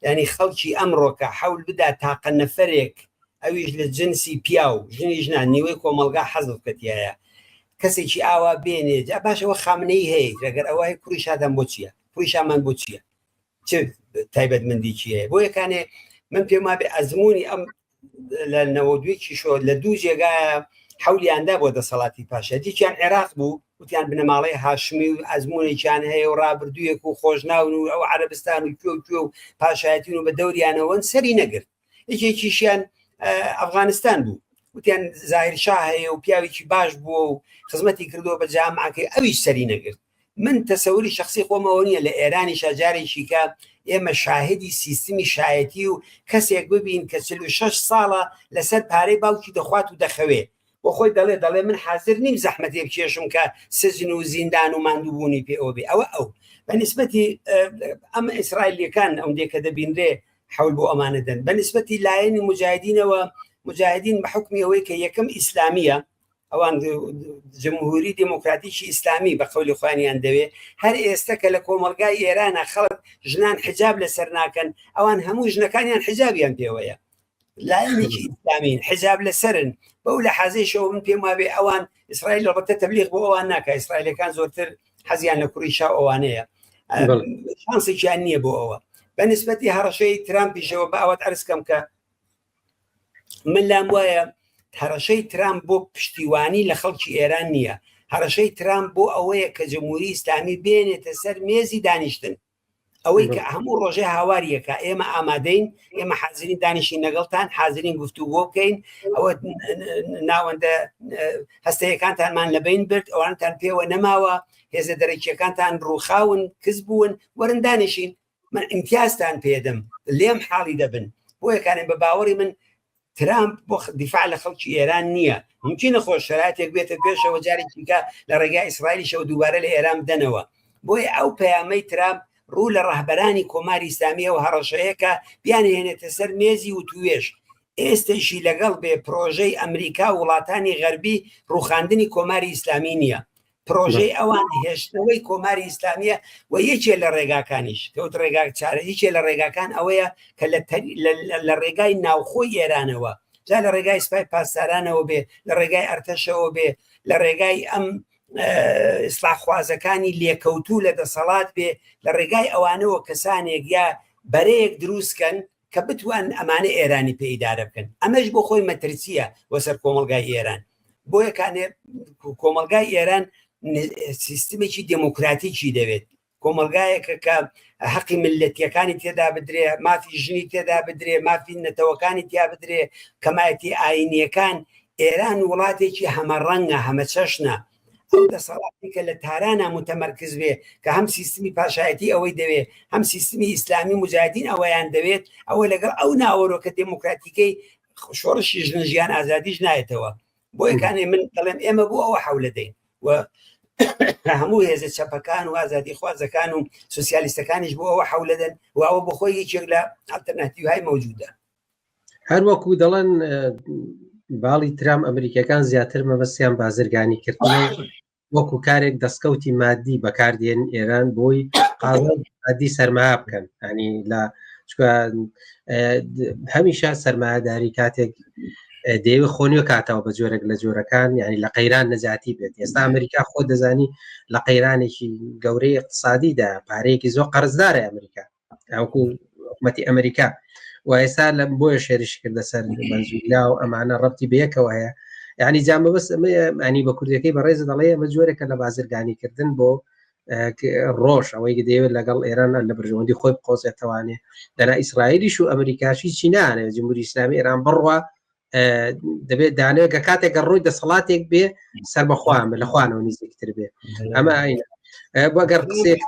ینی خەڵکی ئەمڕۆکە حەول بدا تاقە نەفەرێک ئەویش لە جنسی پیا و ژنی ژنان نیوەی کۆمەلگا حەزت کەتیایە کەسێکی ئاوا بێنێ جا باشەوە خامنەی هەیە لەگەر ئەوەی کوڕی شادان بۆ چییە کوڕی شامان بۆ چییە چ تایبەتمەندی چیە بۆ یەکانێ من پێم وابێ ئەزمموی ئەم لە 92 شۆ لە دوو جێگایە حولیاندا بۆ دەسەڵاتی پاشا دیکیان عێراق بوو وتیان بنەماڵەی هاشمی و ئەزمموونێکیان هەیە و ڕابردوویەک و خۆشناون و ئەو عەرەبستان و کوێ و پاشایەتین و بە دەوریانەوەن سەری نەگرت یەکێکیشیان ئەفغانستان بوو وتیان زاهیر شاه هەیە و پیاوێکی باش بووە و خزمەتی کردووە بە جامعەکەی ئەویش سەری نەگرت من تەسەوری شخصی خۆمەوە نییە لە ئێرانی شاجارێکی کە ئێمە شاهدی سیستمی شایەتی و کەسێک ببین کە 46 ساڵە لەسەر پارەی باوکی دەخوات و دەخەوێ بۆ خۆی دەڵێ من حاضر نیم زەحمەتێ بکێشم کە سزن و زیندان و ماندووبوونی پێ ئەوێ ئەو بەنسبەتی ئەم ئیسرائیلیەکان ئەوەندێک کە دەبینرێ حەول بۆ ئەمانە دەن بەنسبەتی لایەنی مجاهدینەوە مجاهدین بە حکمی ئەوەی کە یەکەم ئیسلامیە ئەوان جمهوری دموکراتیکی ئیسلامی بە قەولی خۆیانیان دەوێ هەر ئێستا کە لە کۆمەلگای ئێرانە خەڵک ژنان حجاب لەسەر ناکەن ئەوان هەموو ژنەکانیان حجابیان پێوەیە لایەنێکی ئیسلامین حجاب لەسەرن بەو لە حەزێشەوە من پێم وابێ ئەوان ئیسرائیل ڕەبەتە تەبلیغ بۆ ئەوان ناکە ئیسرائیلەکان زۆرتر حەزیان لە کوڕی شاو ئەوانەیە شانسێکیان نییە بۆ ئەوە بەنسبەتی هەڕەشەی ترامپیشەوە بە ئەوەت عەرزکەم کە من لام وایە هەڕەشەی ترامپ بۆ پشتیوانی لە خەڵکی ئێران نییە هەڕەشەی ترامپ بۆ ئەوەیە کە جمهوری ئیسلامی بێنێتە سەر مێزی دانیشتن ئەوەی کە هەموو ڕۆژێ هاواریەکە ئێمە ئامادەین ئێمە حازرین دانیشی نەگەڵتان حازرین گفتوگۆ بکەین ئەوە ناوەندە هەستەیەکانتانمان لەبین برد ئەوانتان پێوە نەماوە هێزە دەرەکیەکانتان ڕووخاون کەس بوون وەرن دانیشین من ئیمتیازتان پێدەم لێم حاڵی دەبن بۆ یەکانێ بە باوەڕی من ترامپ بۆ دیفاع لە خەڵکی ئێران نییە ممکنە خۆش شرایطێک بێتە پێشەوە جارێکیکە لە ڕێگای ئیسرائیلیشەوە دووبارە لە ئێران بدەنەوە بۆیە ئەو پەیامەی ترامپ ڕوو لە ڕەهبەرانی کۆماری ئیسلامیە و هەڕەشەیەکە بیانهێنێتە سەر مێزی و توێش ئێستەشی لەگەڵ بێ پرۆژەی ئەمریکا و وڵاتانی غەربی ڕووخاندنی کۆماری ئیسلامی نییە پرۆژەی ئەوان هێشتنەوەی کۆماری ئیسلامیە و یەکێ لە ڕێگاکانیش کەوت ڕێگا چارە هیچێ لە ڕێگاکان ئەوەیە کە لە ڕێگای ناوخۆی ئێرانەوە جا لە ڕێگای سپای پاسدارانەوە بێ لە ڕێگای ئەرتەشەوە بێ لە ڕێگای ئەم ئیسلاحخوازەکانی لێکەوتوو لە دەسەڵات بێ لە ڕێگای ئەوانەوە کەسانێک یا بەرەیەک دروستکەن کە بتوان ئەمانە ئێرانی پێیدارە بکەن ئەمەش بۆ خۆی مەترسیە وەسەر کۆمەلگای ئێران بۆ یەکانێ کۆمەلگای ئێران سیستمێکی دموکراتیکی دەوێت کۆمەلگایەکە کە حەقی ملەتیەکانی تێدا بدرێ مافی ژنی تێدا بدرێ مافی نەتەوەکانی تیا بدرێ کەمایەتی ئاینیەکان ئێران وڵاتێکی هەمە ڕەنگە هەمە چەشنە ئەو دەسەڵاتی کە لە تارانە متەمەرکز بێ کە هەم سیستمی پاشایەتی ئەوەی دەوێت هەم سیستمی ئیسلامی مجاهدین ئەوەیان دەوێت ئەوە لەگەڵ ئەو ناوەڕۆکە دموکراتیکەی شۆڕشی ژن ژیان ئازادیش نایەتەوە بۆ یەکانێ من دەڵێم ئێمە بۆ ئەوە حەولە دەین و هەموو هێزە چەپەکان و ئازادی خوازەکان و سوسیالیستەکانیش بۆ ئەوە حەولە دەن و ئەوە بۆ خۆی یەکێک لە ئالتەرناتیڤهای موجودە هەروەکو دەڵێن باڵی ترام ئەمریکەکان زیاتر مەبەستیان بازرگانی کردن وەکو کارێک دەستکەوتی مادی بەکاردێن ئێران بۆی قاڵ مادی سەرمایە بکەن ینی لە هەمیشە سەرمایهداری کاتێک دەیەوێت خۆنیوە کاتەوە بە جۆرێک لە جۆرەکان یعنی لە قەیران نەجاتی بێت ئێستا ئەمریکا خۆ دەزانی لە قەیرانێکی گەورەی اقتصادیدا پارەیەکی زۆر قەرزدارە ئەمریکا ئەوکو حکومەتی ئەمریکا و ئێستا لە بۆیە شێریش کردە سەر بەنزویلا و ئەمانە ڕەبتی بەیەکەوە هەیە یعنی جامە بەس ئەنی بە کوردەکەی بەڕێز دەڵێ ئەمە جۆرێکە لە بازرگانیکردن بۆ ڕۆژ ئەوەی دەیەوێت لەگەڵ ئێران لە برژەوەندی خۆی بقۆزێتەوانێ دەنا ئیسرائیلیش و ئەمریکاشی چی نانێ جمهوری ئیسلامی ئێران بڕوا دەبێت دانێگە کاتێکە ڕووی دەسەڵاتێک بێ سەر بەخوان لە خوانەوە نزیکتر بێ ئەمە ئاینە بۆگەر قسێک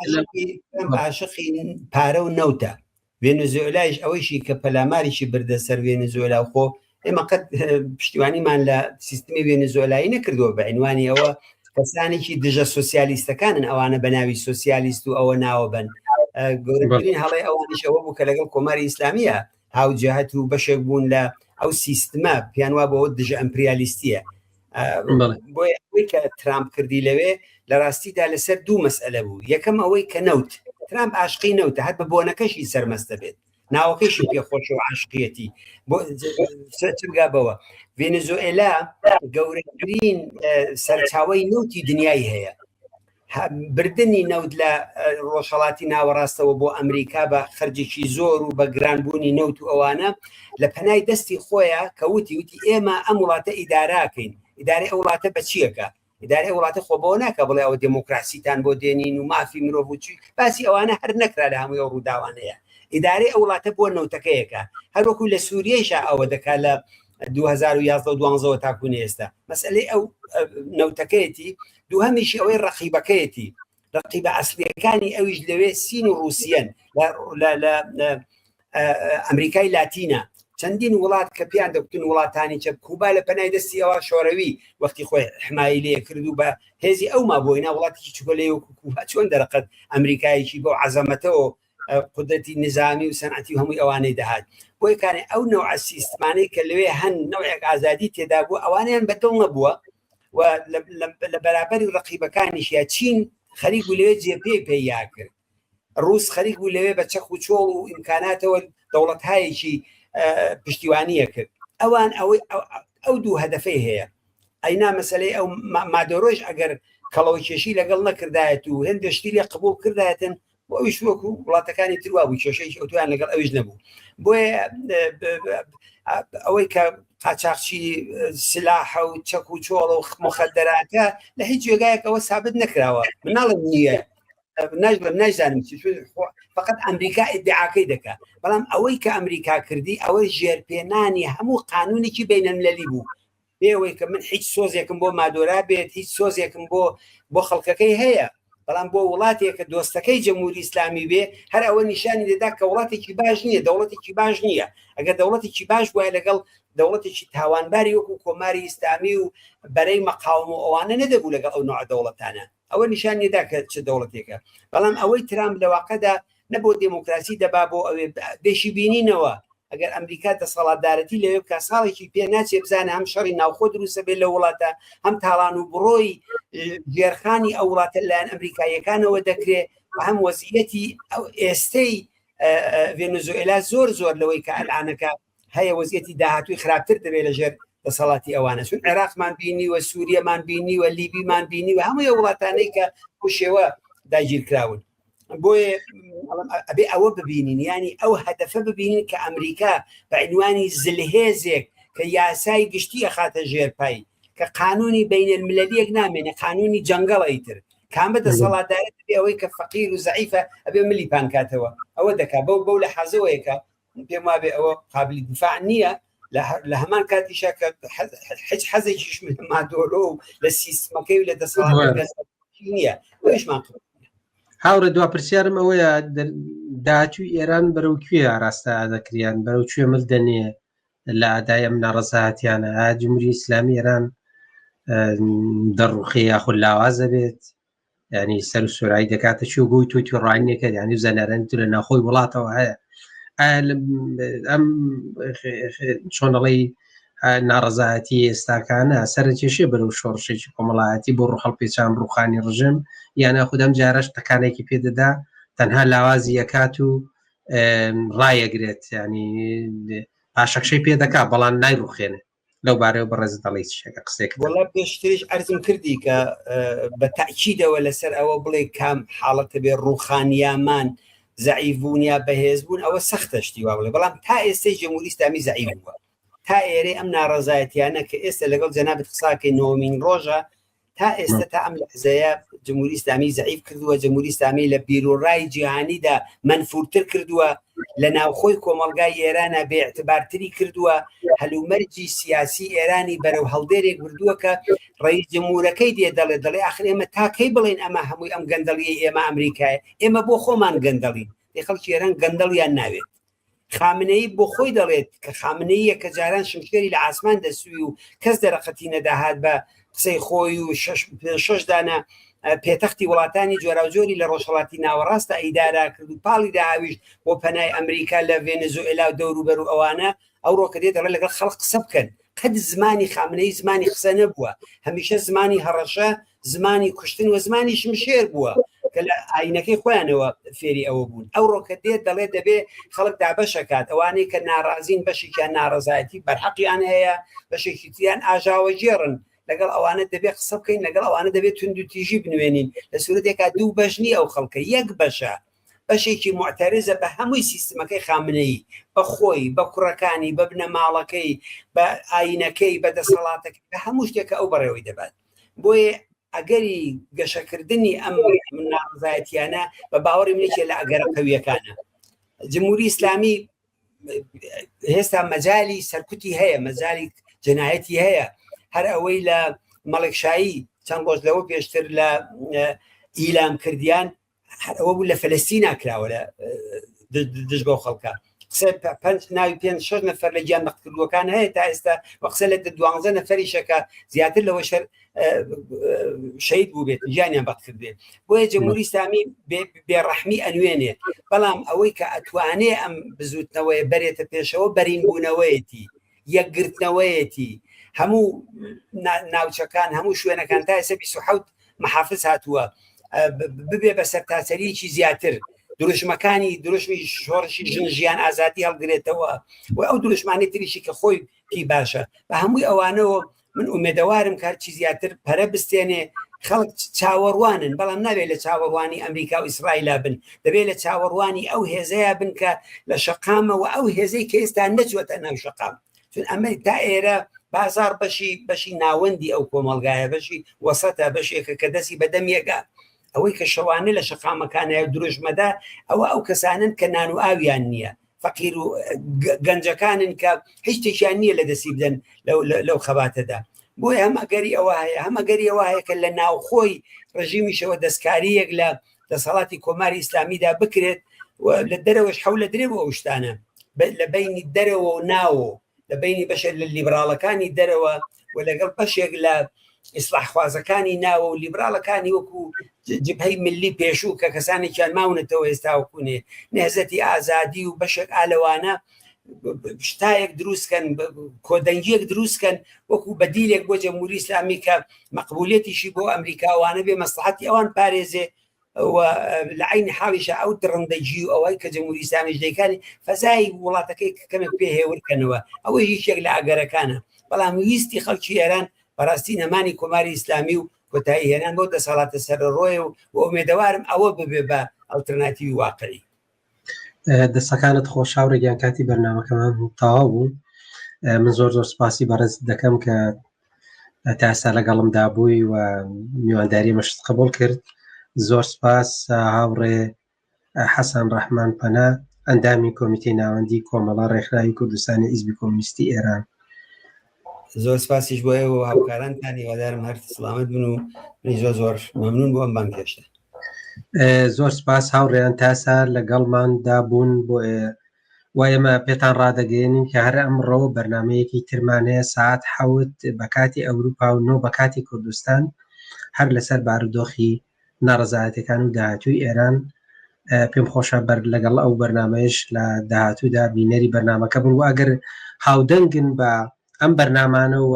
عاشقی پارە و نەوتە ڤێنزوێلایش ئەوەیشی کە پەلاماریشی بردە سەر ڤێنزوێلا و خۆ ئێمە قەت پشتیوانیمان لە سیستمی ڤێنزوێلایی نەکردووە بە عنوانی ئەوە کەسانێکی دژە سوسیالیستەکانن ئەوانە بە ناوی سوسیالیست و ئەوە ناوە بن گەورەترین هەڵی ئەوانیش ئەوە بوو کە لەگەڵ کۆماری ئیسلامیە هاوجەهەت و بەشێک بوون لە ئەو سیستمە پیانوا بەوە دژە ئەمپریالیستیە بۆی ئەوەی کە ترامپ کردی لەوێ لە ڕاستیدا لەسەر دوو مەسئلە بوو یەکەم ئەوەی کە نەوت ترامپ عاشقی نەوتە هەر بە بۆنەکەشی سەرمەستە بێت ناوەکەیشی پێخۆش و عاشقیەتی بۆ چگا بەوە ڤێنزوئێلا گەورەترین سەرچاوەی نەوتی دنیای هەیە بردننی نەوت لە ڕۆژهەڵاتی ناوەڕاستەوە بۆ ئەمریکا بە خەرجێکی زۆر و بە گرانبوونی نەوت و ئەوانە لە پەنای دەستی خۆیان کە وتی ئێمە ئەم وڵاتە ئیداراکەین ئیدارەی ئەو وڵاتە بە چیەکە ئیدارەی وڵاتە خۆبەوە ناکە بڵێ ئەوە دموکراسیتان بۆ دێنین و مافی مرۆڤ و چی باسی ئەوانە هەر نەکرا لە هەمووی ڕووداوانەیە ئیدارەی ئەو وڵاتە بۆ نەوتەکەیەکە هەروەکو لە سووریەیشە ئەوە دەکات لە 2011 تاکوون ئێستا مەسئلەی ئەو نەوتەکەیەتی دووهەمیشی ئەوەی ڕەقیبەکەیەتی ڕەقیبە ئەسلیەکانی ئەویش لەوێ سین و رووسیەن لە ئەمریکای لاتینە چەندین وڵات کە پیان دەکتن وڵاتانی چە کوبا لە پەنای دەستی ئەوە شۆڕەوی وەختی خۆی حمایی لێ کرد و بە هێزی ئەو مابۆینا وڵاتی چگۆلێ و کوبا چۆن دەرەقەت ئەمریکایەکی بۆ عەزەمەتەوە قودرەتی نظامی و سەنعەتی و هەمووی ئەوانەی دەهات بۆی کارێ ئەو نەوع سیستمانەی کە لەوێ هەن نەوعێک ئازادی تێدا بوو ئەوانیان بەدڵ نەبووە و لە بەرابەری ڕەقیبەکانیشیا چین خەریک بوو لەوێ جێپێ پێیا کرد ڕووس خەریک بوو لەوێ بە چەخ و چۆڵ و ئیمکاناتەوە دەوڵەتهایەکی پشتیوانیە کرد ئەوان ئەو دوو هەدەفەی هەیە ئەینا مەسەلەی ئەو مادۆڕۆژ ئەگەر کەڵەوە کێشی لەگەڵ نەکردایەت و هێندە شتی لێ قبول کردایەتن بۆ ئەویش وەکو وڵاتەکانی تروا بوو کێشەی ئەوتویان لەگەڵ ئەویش نەبوو بۆیە ئەوەی کە قاچاقچی سلاحە و چەک و چۆڵە و مخدراتە لە هیچ جێگایەکەوە ثابت نەکراوە مناڵم نییە نەزانم فقط ئەمریکا ئیدعاکەی دەکات بەڵام ئەوەی کە ئەمریکا کردی ئەوەی ژێرپێنانی هەموو قانونێکی بینەلملەلی بوو بێەوەی کە من هیچ سۆزێکم بۆ مادۆرا بێت هیچ سۆزێکم بۆ خەڵکەکەی هەیە بەڵام بۆ وڵاتێک کە دۆستەکەی جەمهوری ئیسلامی بێ هەر ئەوە نیشانی دەدا کە وڵاتێکی باش نییە دەوڵەتێکی باش نییە ئەگەر دەوڵەتێکی باش وایە لەگەڵ دەوڵەتێکی تاوانباری وەکو کۆماری ئیسلامی و بەرەی مەقاوم و ئەوانە نەدەبوو لەگەڵ ئەو نوع دەوڵەتانە ئەوە نیشانی دەدا کە چه دەوڵەتێکە بەڵام ئەوەی ترامپ لە واقعدا نەبۆ دموکراسی دەبا بۆ ئەوێ بێشی بینینەوە ئەگەر ئەمریکا دەسەڵاتدارەتی لەوێ بکە ساڵێکی پێ ناچێ بزانە هەم شەڕی ناوخۆ دروستە بێت لە وڵاتە هەم تاڵان و بڕۆی گێرخانی ئەو وڵاتە لایەن ئەمریکایەکانەوە دەکرێت و هەم وەزیەتی ئەو ئێستەی ڤێنزوئێلا زۆر لەوەی کە ئەلعانەکە هەیە وەزیەتی داهاتووی خراپتر دەبێت لەژێر دەسەڵاتی ئەوانە چون عێراقمان بینی و سووریەمان بینی و لیبیمان بینی و هەمووی وڵاتانەی کە کوشێوە داگیرکراون بۆیە ئەبێ ئەوە ببینین ینی ئەو هەدەفە ببینین کە ئەمریکا بە عنوانی زلهێزێک کە یاسای گشتی ئەخاتە ژێرپای کە قانونی بینەلملەلیەک نامێنێ قانونی جەنگەڵی تر کام بە دەسەڵاتدارێت بێ ئەوەی کە فەقیر و زەعیفە ئەبێ ملی پانکاتەوە ئەوە دەکات بەو لە حەزەوەیەکە پێم وابێ ئەوە قابلی دفاع نییە لە هەمان کاتیشە کە هیچ حەزێکیش مادۆرۆ و لە سیستمەکەی و لە دەسەڵات نییە ئەویشمان هاوڕێ دوا پرسیارم ئەوەیە داهاتووی ئێران بەرەو کوێ ئاراستە ئادەکریان بەرەو کوێ ملدەنێ لە ئادای ئەم ناڕەزایەتیانە جمهوری ئیسلامی ئێران دەڕوخی یاخود لاوازە بێت ینی سەر و سۆرایی دەکاتە چی و گۆی تۆی ڕوانینەکە ینی زەنەرەن لە ناخۆی وڵاتەوە هەیە ئەم چۆنەڵی ناڕەزایەتی ئێستاکانە سەرنجێشێ بەرەو شۆڕشێکی کۆمەڵایەتی بۆ ڕووخەڵپێچان ڕوخانی ڕژم یانە خودەم جارەش تەکانێکی پێدەدا تەنها لاوازی یەکات و ڕایەگرێت ینی پاشەکشەی پێدەکا بەڵام نایڕوخێنێ لەو بارەوە بەڕێز دەڵی چێکە قسێک وڵا پێشتریش ئەرزم کردی کە بە تاکیدەوە لەسەر ئەوە بڵێ کام حاڵەتە بێ ڕوخانیامان زەعیف بوون یا بەهێز بوون ئەوە سەختە شتی وا بڵێ بەڵام تا ئێستای جەمهوری ئیسلامی زەعیف بووە تا ئێرە ئەم ناڕەزایەتیانە کە ئێستا لەگەڵ جەنابەت قساکەی نۆمین ڕۆژە تا ئێستا تا ئەم لەحزەیە جمهوری ئیسلامی زەعیف کردووە جمهوری ئیسلامی لە بیرۆڕای جیهانیدا منفورتر کردووە لە ناوخۆی کۆمەڵگای ئێرانە بێئتبارتری کردووە هەلومەرجی سیاسی ئێرانی بەرەو هەڵدێرێک بردووە کە ڕئیس جمهورەکەی دەڵێ ئاخر ئێمە تاکەی بڵێن ئەمە هەمووی ئەم گەندەڵیە ئێمە ئەمریکایە ئێمە بۆ خۆمان گەندەڵین خەڵکی ئێران گەندەڵیان ناوێت خامنەی بۆ خۆی دەڵێت کە خامنەیە کە جاران شمشێری لە ئاسمان دەسووی و کەس دەرەقەتی نەداهات بە قسەی خۆی و شش دانە پێتەختی وڵاتانی جۆراوجۆری لە ڕۆژهەڵاتی ناوەڕاستە ئیدارا کرد و پاڵی داهاویشت بۆ پەنای ئەمریکا لە ڤێنزوئێلا و دەوروبەر و ئەوانە ئەو ڕۆکە دێت دەڵێ لەگەڵ خەڵک قسە بکەن قەت زمانی خامنەی زمانی قسە نەبووە هەمیشە زمانی هەڕەشە زمانی کوشتن و زمانی شمشێر بووە کە لە ئاینەکەی خۆیانەوە فێری ئەوە بوون ئەو ڕۆکە دێت دەڵێت دەبێ خەڵک دابەشەکات ئەوانەی کە ناڕازین بەشێکیان ناڕەزایەتی بەرحەقیان هەیە بەشێکی تریان ئاژاوە جێڕن لەگەڵ ئەوانە دەبێت قسە بکەین لەگەڵ ئەوانە دەبێت تونند و تیژی بنوێنین لە سوورەتێکا دوو بەشنی ئەو خەڵکە یەک بەشە بەشێکی معتەرزە بە هەمووی سیستمەکەی خامنەیی بە خۆی بە کوڕەکانی بە بنەماڵەکەی بە ئاینەکەی بە دەسەڵاتەکەی بە هەموو شتێکە ئەو بەڕێوەی دەبات بۆیە ئەگەری گەشەکردنی ئەم ناڕزایەتیانە بە باوەڕی منێکێ لە ئەگەرە قەویەکانە جمهوری ئیسلامی هێستا مەجالی سەرکوتی هەیە مەجالی جەنایەتی هەیە هەر ئەوەی لە مەڵێکشایی چەند ڕۆژ لەوە پێشتر لە ئیلام کردیان ئەوە بوو لە فەلەستینا کراوە لە دژ بۆ خەڵکە ناوی 5-6 نەفەر لە گیان بەختکردوەکان هەیە تا ئێستا وە قسە لە 12 نەفەریشەکە زیاتر لەوە شەید بوو بێت گیانیان بەخت کردێت بۆیە جمهوری ئیسلامی بێڕەحمی ئەنوێنێ بەڵام ئەوەی کە ئەتوانێ ئەم بزوتنەوەی بەرێتە پێشەوە بەرینبوونەوەیەتی یەکگرتنەوەیەتی هەموو ناوچەکان هەموو شوێنەکان تا ئێستا 27 محافز هاتووە ببێ بە سەرتاسەریەکی زیاتر دروشمەکانی دروشمی شۆڕشی ژن ژیان ئازادی هەڵگرێتەوە و ئەو دروشمانی تریشی کە خۆی پێی باشە بە هەمووی ئەوانەوە من ئومێدەوارم کارچی زیاتر پەرە بستێنێ خەڵک چاوەڕوانن بەڵام نابێت لە چاوەڕوانی ئەمریکا و ئیسرائیلا بن دەبێت لە چاوەڕوانی ئەو هێزەیە بن کە لە شەقامەوە ئەو هێزەی کە ئێستا نەچوەتە ناو شەقام چون ئەمە تا ئێرە بازار بەشی ناوەندی ئەو کۆمەڵگایە بەشی وەسەتە بەشێکە کە دەستی بەدەمیەکە ئەوەی کە شەوانە لە شەقامەکانە دروژمەدا ئەوە ئەو کەسانن کە نان و ئاویان نییە فەقیر و گەنجەکانن کە هیچ شتێکیان نییە لە دەستی بدەن لەو خەباتەدا بۆیە هەمەگەری ئەوە هەیە هەمەگەری ئەوە هەیە کە لە ناوخۆی ڕژیمیشەوە دەستکاریەک لە دەسەڵاتی کۆماری ئیسلامیدا بکرێت لە دەرەوەش حەولە درێ بۆ ئەو شتانە لە بینی دەرەوە و ناوە لە بینی بەشێ لە لیبراڵەکانی دەرەوە و لەگەڵ بەشێک لە ئیسلاحخوازەکانی ناوە و لیبراڵەکانی وەکو جبهەی ملی پێشوو کە کەسانێکیان ماونەتەوە ئێستا وکوونێ نێزەتی ئازادی و بەشێک ئالەوانە شتایەک دروستکەن کۆدەنگیەک دروستکەن وەکو بەدیلێک بۆ جەمهوری ئیسلامی کە مەقبولێتیشی بۆ ئەمریکاوانە بێ مەسلحەتی ئەوان پارێزێ و لە عینی حاڵیشە ئەو دڕندەجی و ئەوەی کە جەمهوری ئیسلامیش دەیکاری فەزای وڵاتەکەی کەمێک پێهێورکەنەوە ئەوەی هیچێک لە ئاگەرەکانە بەڵام ویستی خەڵکی ئێران بەڕاستی نەمانی کۆماری ئیسلامی و کۆتایی هێنان بۆ دەسەڵاتە سەرڕۆیە و ئومێدەوارم ئەوە ببێ بە ئەڵتەرناتیوی واقعی دەستەکانت خۆشاورێکیان کاتی بەرنامەکەمان تەواو بوو من زۆر سپاسی بەڕێز دەکەم کە تا ئێستا لەگەڵمدا بووی و میوانداری مەشت قبول کرد زۆر سپاس هاوڕێ حەسەن ڕەحمان پەنا ئەندامی کۆمیتەی ناوەندی کۆمەڵە ڕێکخراوی کوردستانی حیزبی کۆمونیستی ئێران زۆر سپاسیش بۆ ئێوە و هاوکارانتانی وەدارم هەر سڵامەت بن و زۆر مەمنون بۆ ئەم بانگهێشتە زۆر سپاس هاوڕێیان تاسا لەگەڵماندا بوون بۆ و ئێمە پێتان ڕادەگەێنین کە هەر ئەمڕۆ بەرنمەیەکی ترمانەیە ساعت 7 بە کاتی ئەوروپا و 9 بە کاتی کوردستان هەر لەسەر بارودۆخی ناڕەزایەتەکان و داهاتووی ئێران پێم خۆشە لەگەڵ ئەو بەرنمەیەش لە داهاتوودا بینەری بەرنمەکە بن و ئەگەر هاودەنگن بە ئەم بەرنامانە و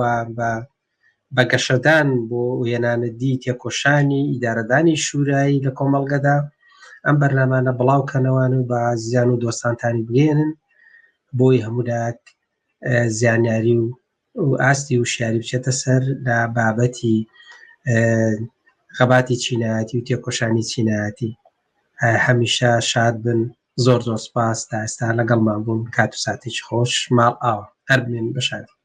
بە گەشەدان بۆ وێنانەدی تێکۆشانی ئیدارەدانی شورایی لە کۆمەڵگەدا ئەم بەرنامانە بڵاوکەنەوەن و بە زیان و دۆستانتانی بگێنن بۆی هەمووداک زیانیاری و ئاستی و شیاری بچێتە سەر لە بابەتی خەباتی چینایەتی و تێکۆشانی چینایەتی هەمیشە شاد بن زۆر سپاس تا ئێستا لەگەڵمان بوون کات و ساتێکی خۆش ماڵ ئاوە هەر بمێن بەشادی